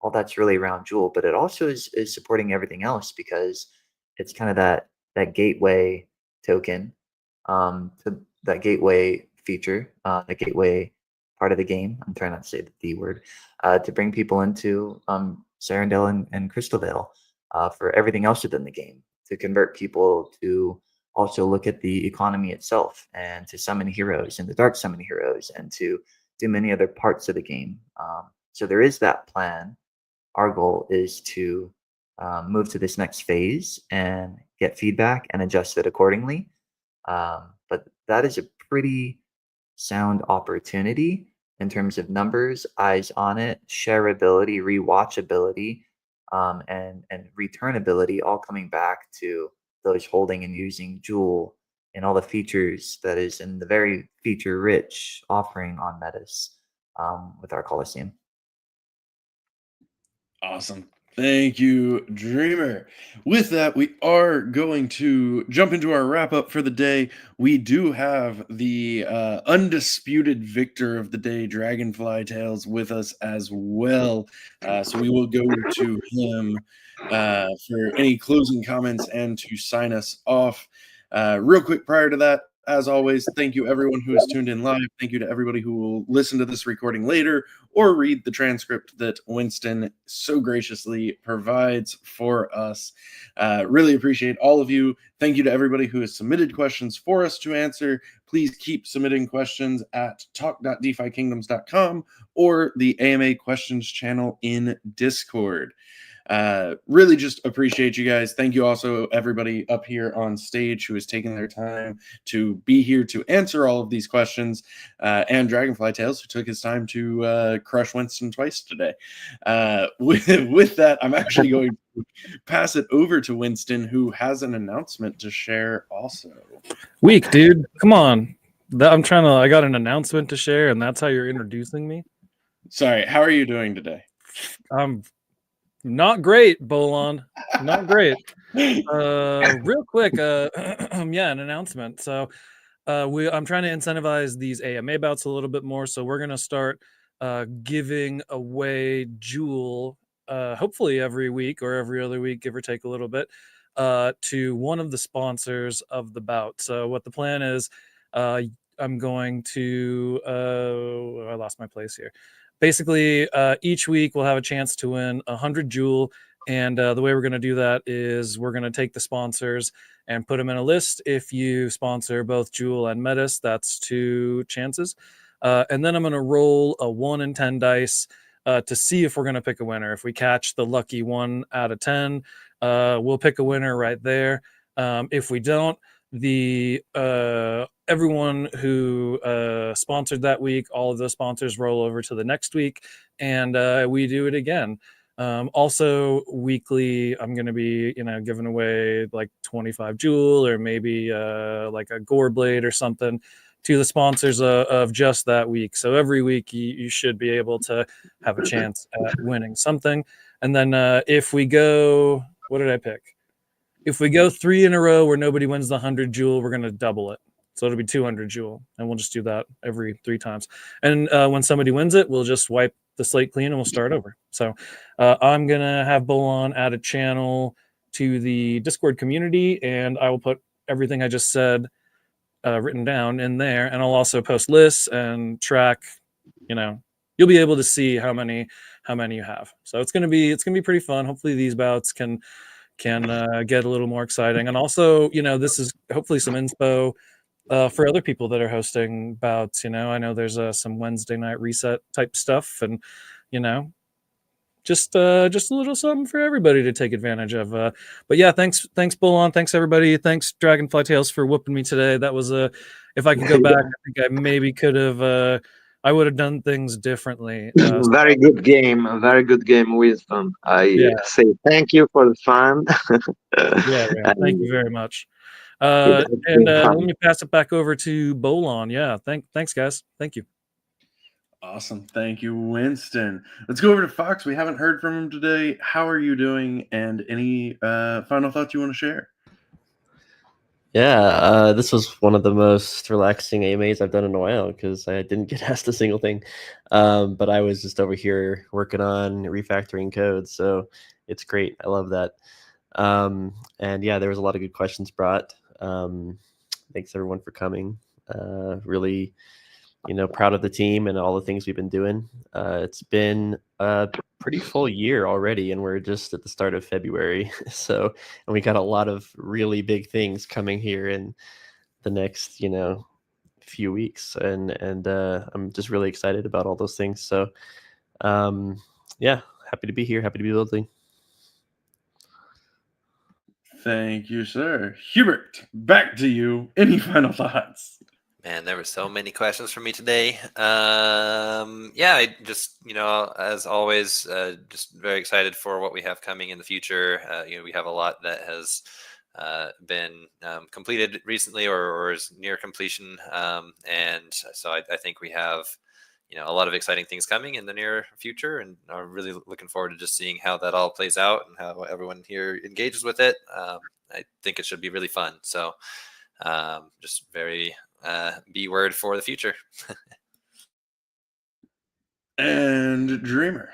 All that's really around Jewel, but it also is supporting everything else, because it's kind of that gateway token, to that gateway feature, the gateway part of the game. I'm trying not to say the D word, to bring people into Sarandel and Crystal Vale, for everything else within the game, to convert people to also look at the economy itself, and to summon heroes and the dark summon heroes, and to do many other parts of the game. So there is that plan. Our goal is to move to this next phase and get feedback and adjust it accordingly. But that is a pretty sound opportunity in terms of numbers, eyes on it, shareability, rewatchability, and returnability, all coming back to those holding and using Jewel and all the features that is in the very feature-rich offering on Metis with our Coliseum. Awesome. Thank you, Dreamer. With that, we are going to jump into our wrap up for the day. We do have the undisputed victor of the day, Dragonfly Tales, with us as well. So we will go to him for any closing comments and to sign us off. Real quick prior to that, as always, thank you everyone who has tuned in live. Thank you to everybody who will listen to this recording later or read the transcript that Winston so graciously provides for us. Really appreciate all of you. Thank you to everybody who has submitted questions for us to answer. Please keep submitting questions at talk.defykingdoms.com or the AMA questions channel in Discord. Really just appreciate you guys. Thank you also everybody up here on stage who has taken their time to be here to answer all of these questions, and Dragonfly Tales, who took his time to crush Winston twice today. With that, I'm actually going to pass it over to Winston, who has an announcement to share also. Weak, dude. Come on. I got an announcement to share, and that's how you're introducing me? Sorry, how are you doing today? Not great, Bolon. Not great. Real quick, yeah, an announcement. So I'm trying to incentivize these AMA bouts a little bit more, so we're gonna start giving away Jewel, hopefully every week or every other week, give or take a little bit, to one of the sponsors of the bout. So what the plan is, I'm going to I lost my place here. Basically, each week we'll have a chance to win 100 Jewel, and the way we're going to do that is we're going to take the sponsors and put them in a list. If you sponsor both Jewel and Metis, that's 2 chances. And then I'm going to roll a 1 in 10 dice to see if we're going to pick a winner. If we catch the lucky 1 out of 10, we'll pick a winner right there. If we don't, everyone who sponsored that week, all of those sponsors roll over to the next week, and we do it again. Also weekly, I'm going to be, giving away like 25 Jewel or maybe like a Gore Blade or something to the sponsors of just that week. So every week you should be able to have a chance at winning something. And then if we go, what did I pick? If we go 3 in a row where nobody wins the 100 Jewel, we're going to double it. So it'll be 200 Jewel, and we'll just do that every 3 times. And when somebody wins it, we'll just wipe the slate clean and we'll start over. So I'm going to have Bolon add a channel to the Discord community, and I will put everything I just said written down in there. And I'll also post lists and track, you'll be able to see how many you have. So it's going to be pretty fun. Hopefully these bouts can get a little more exciting. And also, this is hopefully some inspo for other people that are hosting bouts. I know there's some Wednesday night reset type stuff, and just a little something for everybody to take advantage of. But yeah, thanks Bullon, thanks everybody, thanks Dragonfly Tales for whooping me today. That was if I could go back, I think I maybe could have I would have done things differently. Very good game, a very good game, Wisdom. I say thank you for the fun. Yeah, thank you very much. And let me pass it back over to Bolon. Yeah, thanks guys. Thank you. Awesome. Thank you, Winston. Let's go over to Fox. We haven't heard from him today. How are you doing? And any final thoughts you want to share? Yeah, this was one of the most relaxing AMAs I've done in a while because I didn't get asked a single thing. But I was just over here working on refactoring code. So it's great. I love that. And yeah, there was a lot of good questions brought. Thanks everyone for coming. Really, proud of the team and all the things we've been doing. It's been a pretty full year already, and we're just at the start of February. And we got a lot of really big things coming here in the next, few weeks. And I'm just really excited about all those things. So yeah, happy to be here. Happy to be building. Thank you, sir. Hubert, back to you. Any final thoughts? Man, there were so many questions for me today. Yeah, I just, as always, just very excited for what we have coming in the future. We have a lot that has been completed recently or is near completion. And so I think we have, a lot of exciting things coming in the near future, and I'm really looking forward to just seeing how that all plays out and how everyone here engages with it. I think it should be really fun. So just very B word for the future. And Dreamer.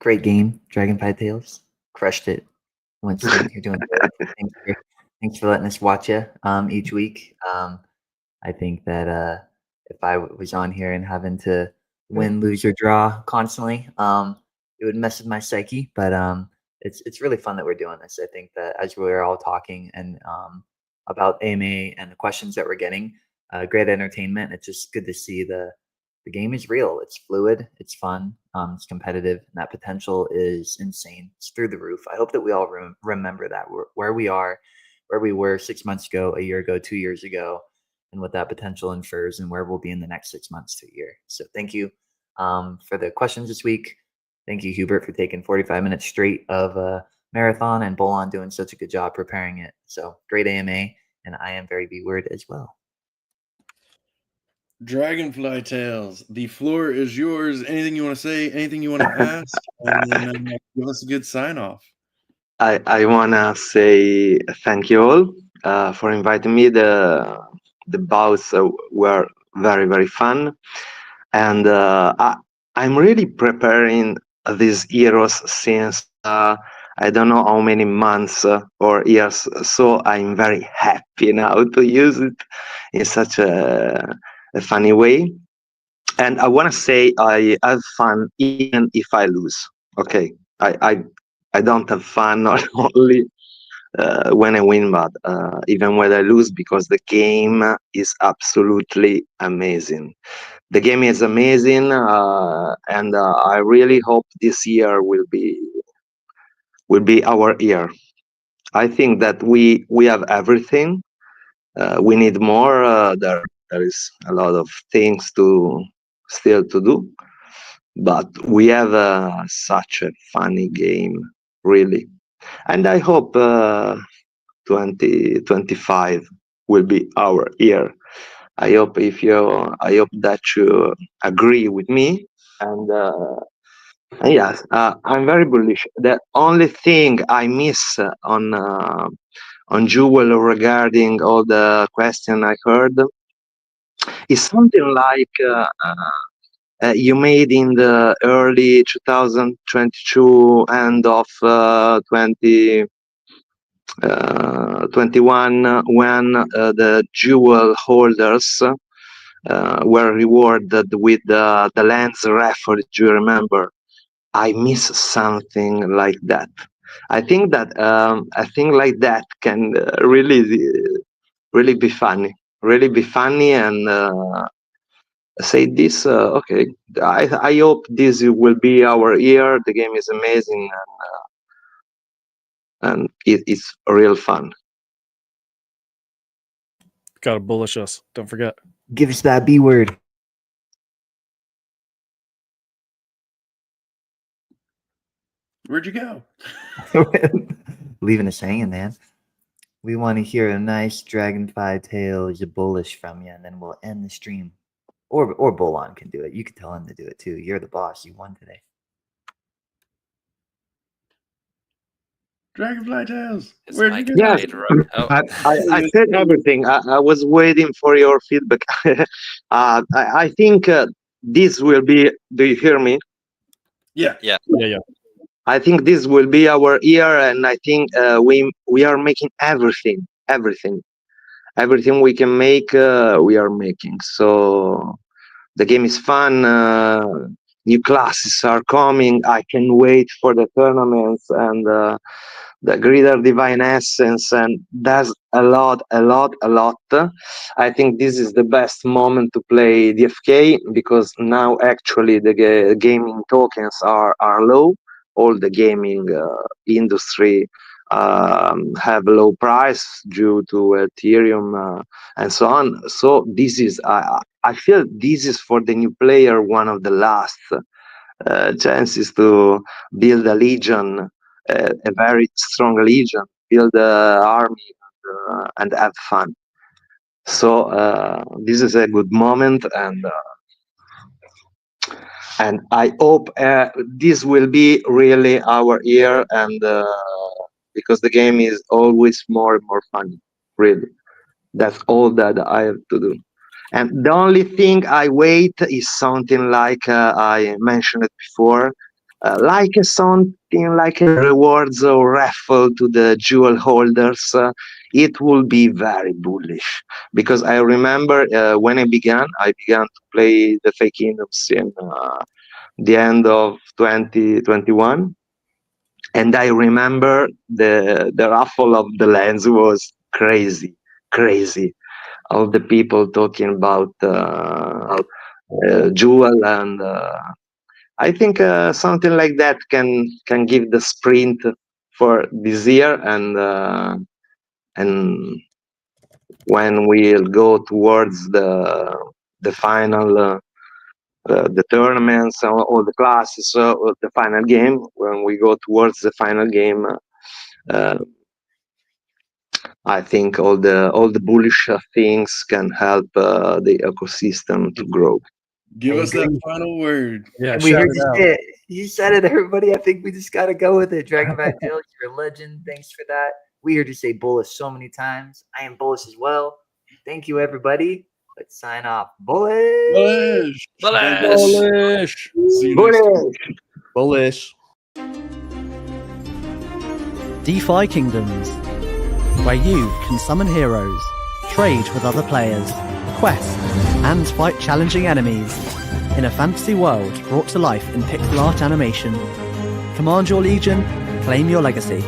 Great game, Dragonfly Tales. Crushed it. Winston, you're doing good. Thanks for letting us watch you each week. I think that if I was on here and having to win, lose, or draw constantly, it would mess with my psyche. But it's really fun that we're doing this. I think that as we're all talking and about AMA and the questions that we're getting, great entertainment. It's just good to see the game is real. It's fluid. It's fun. It's competitive. And that potential is insane. It's through the roof. I hope that we all remember that where we are, where we were 6 months ago, a year ago, 2 years ago, and what that potential infers and where we'll be in the next 6 months to a year. So thank you for the questions this week. Thank you, Hubert, for taking 45 minutes straight of a marathon, and Bolon doing such a good job preparing it. So great AMA, and I am very B-word as well. Dragonfly Tales, the floor is yours. Anything you want to say, anything you want to ask, and then give us a good sign off. I wanna say thank you all for inviting me. The bouts were very fun, and I'm really preparing these heroes since I don't know how many months or years. So I'm very happy now to use it in such a funny way. And I want to say I have fun even if I lose. Okay, I don't have fun not only when I win, but even when I lose, because the game is absolutely amazing. The game is amazing, and I really hope this year will be our year. I think that we have everything. We need more. There is a lot of things to still to do, but we have such a funny game, really. And I hope 2025 will be our year. I hope that you agree with me. And yes, I'm very bullish. The only thing I miss on Jewel regarding all the question I heard is something like you made in the early 2022 and of 2021 when the jewel holders were rewarded with the lands raffle. Do you remember? I miss something like that. I think that a thing like that can really be funny. Really be funny and say this. Okay, I hope this will be our year. The game is amazing and it's real fun. Gotta bullish us. Don't forget. Give us that B word. Where'd you go? Leaving us hanging, man. We want to hear a nice Dragonfly Tales bullish from you, and then we'll end the stream. Or Bolon can do it. You can tell him to do it too. You're the boss. You won today. Dragonfly Tales. Is Where'd Mike you go? Yes. Right? Oh, I said everything. I was waiting for your feedback. I think this will be. Do you hear me? Yeah. Yeah. I think this will be our year, and I think we are making everything we can make. We are making. So the game is fun. New classes are coming. I can wait for the tournaments and the greater divine essence, and there's a lot. I think this is the best moment to play DFK because now actually the gaming tokens are low. All the gaming industry have low price due to Ethereum and so on. So this is I feel this is for the new player one of the last chances to build a legion, a very strong legion, build an army, and have fun. So this is a good moment, and I hope this will be really our year, and because the game is always more and more fun. Really, that's all that I have to do. And the only thing I wait is something like I mentioned it before, like something like a rewards or raffle to the jewel holders. It will be very bullish because I remember when I began to play the DeFi Kingdoms in the end of 2021, and I remember the raffle of the lands was crazy. All the people talking about jewel, and I think something like that can give the sprint for this year, and when we'll go towards the final the tournaments, all the classes, the final game, when we go towards the final game, I think all the bullish things can help the ecosystem to grow. Give I us that agree. final word. Yeah, And we shout heard it you out. say it. You said it, everybody. I think we just got to go with it. Dragonback Tales, you're a legend. Thanks for that. We heard you say bullish so many times. I am bullish as well. Thank you, everybody. Let's sign off. Bullish. Bullish. Thank you. Bullish. See you next time. Bullish. Bullish. DeFi Kingdoms, where you can summon heroes, trade with other players, quest, and fight challenging enemies in a fantasy world brought to life in pixel art animation. Command your legion, claim your legacy.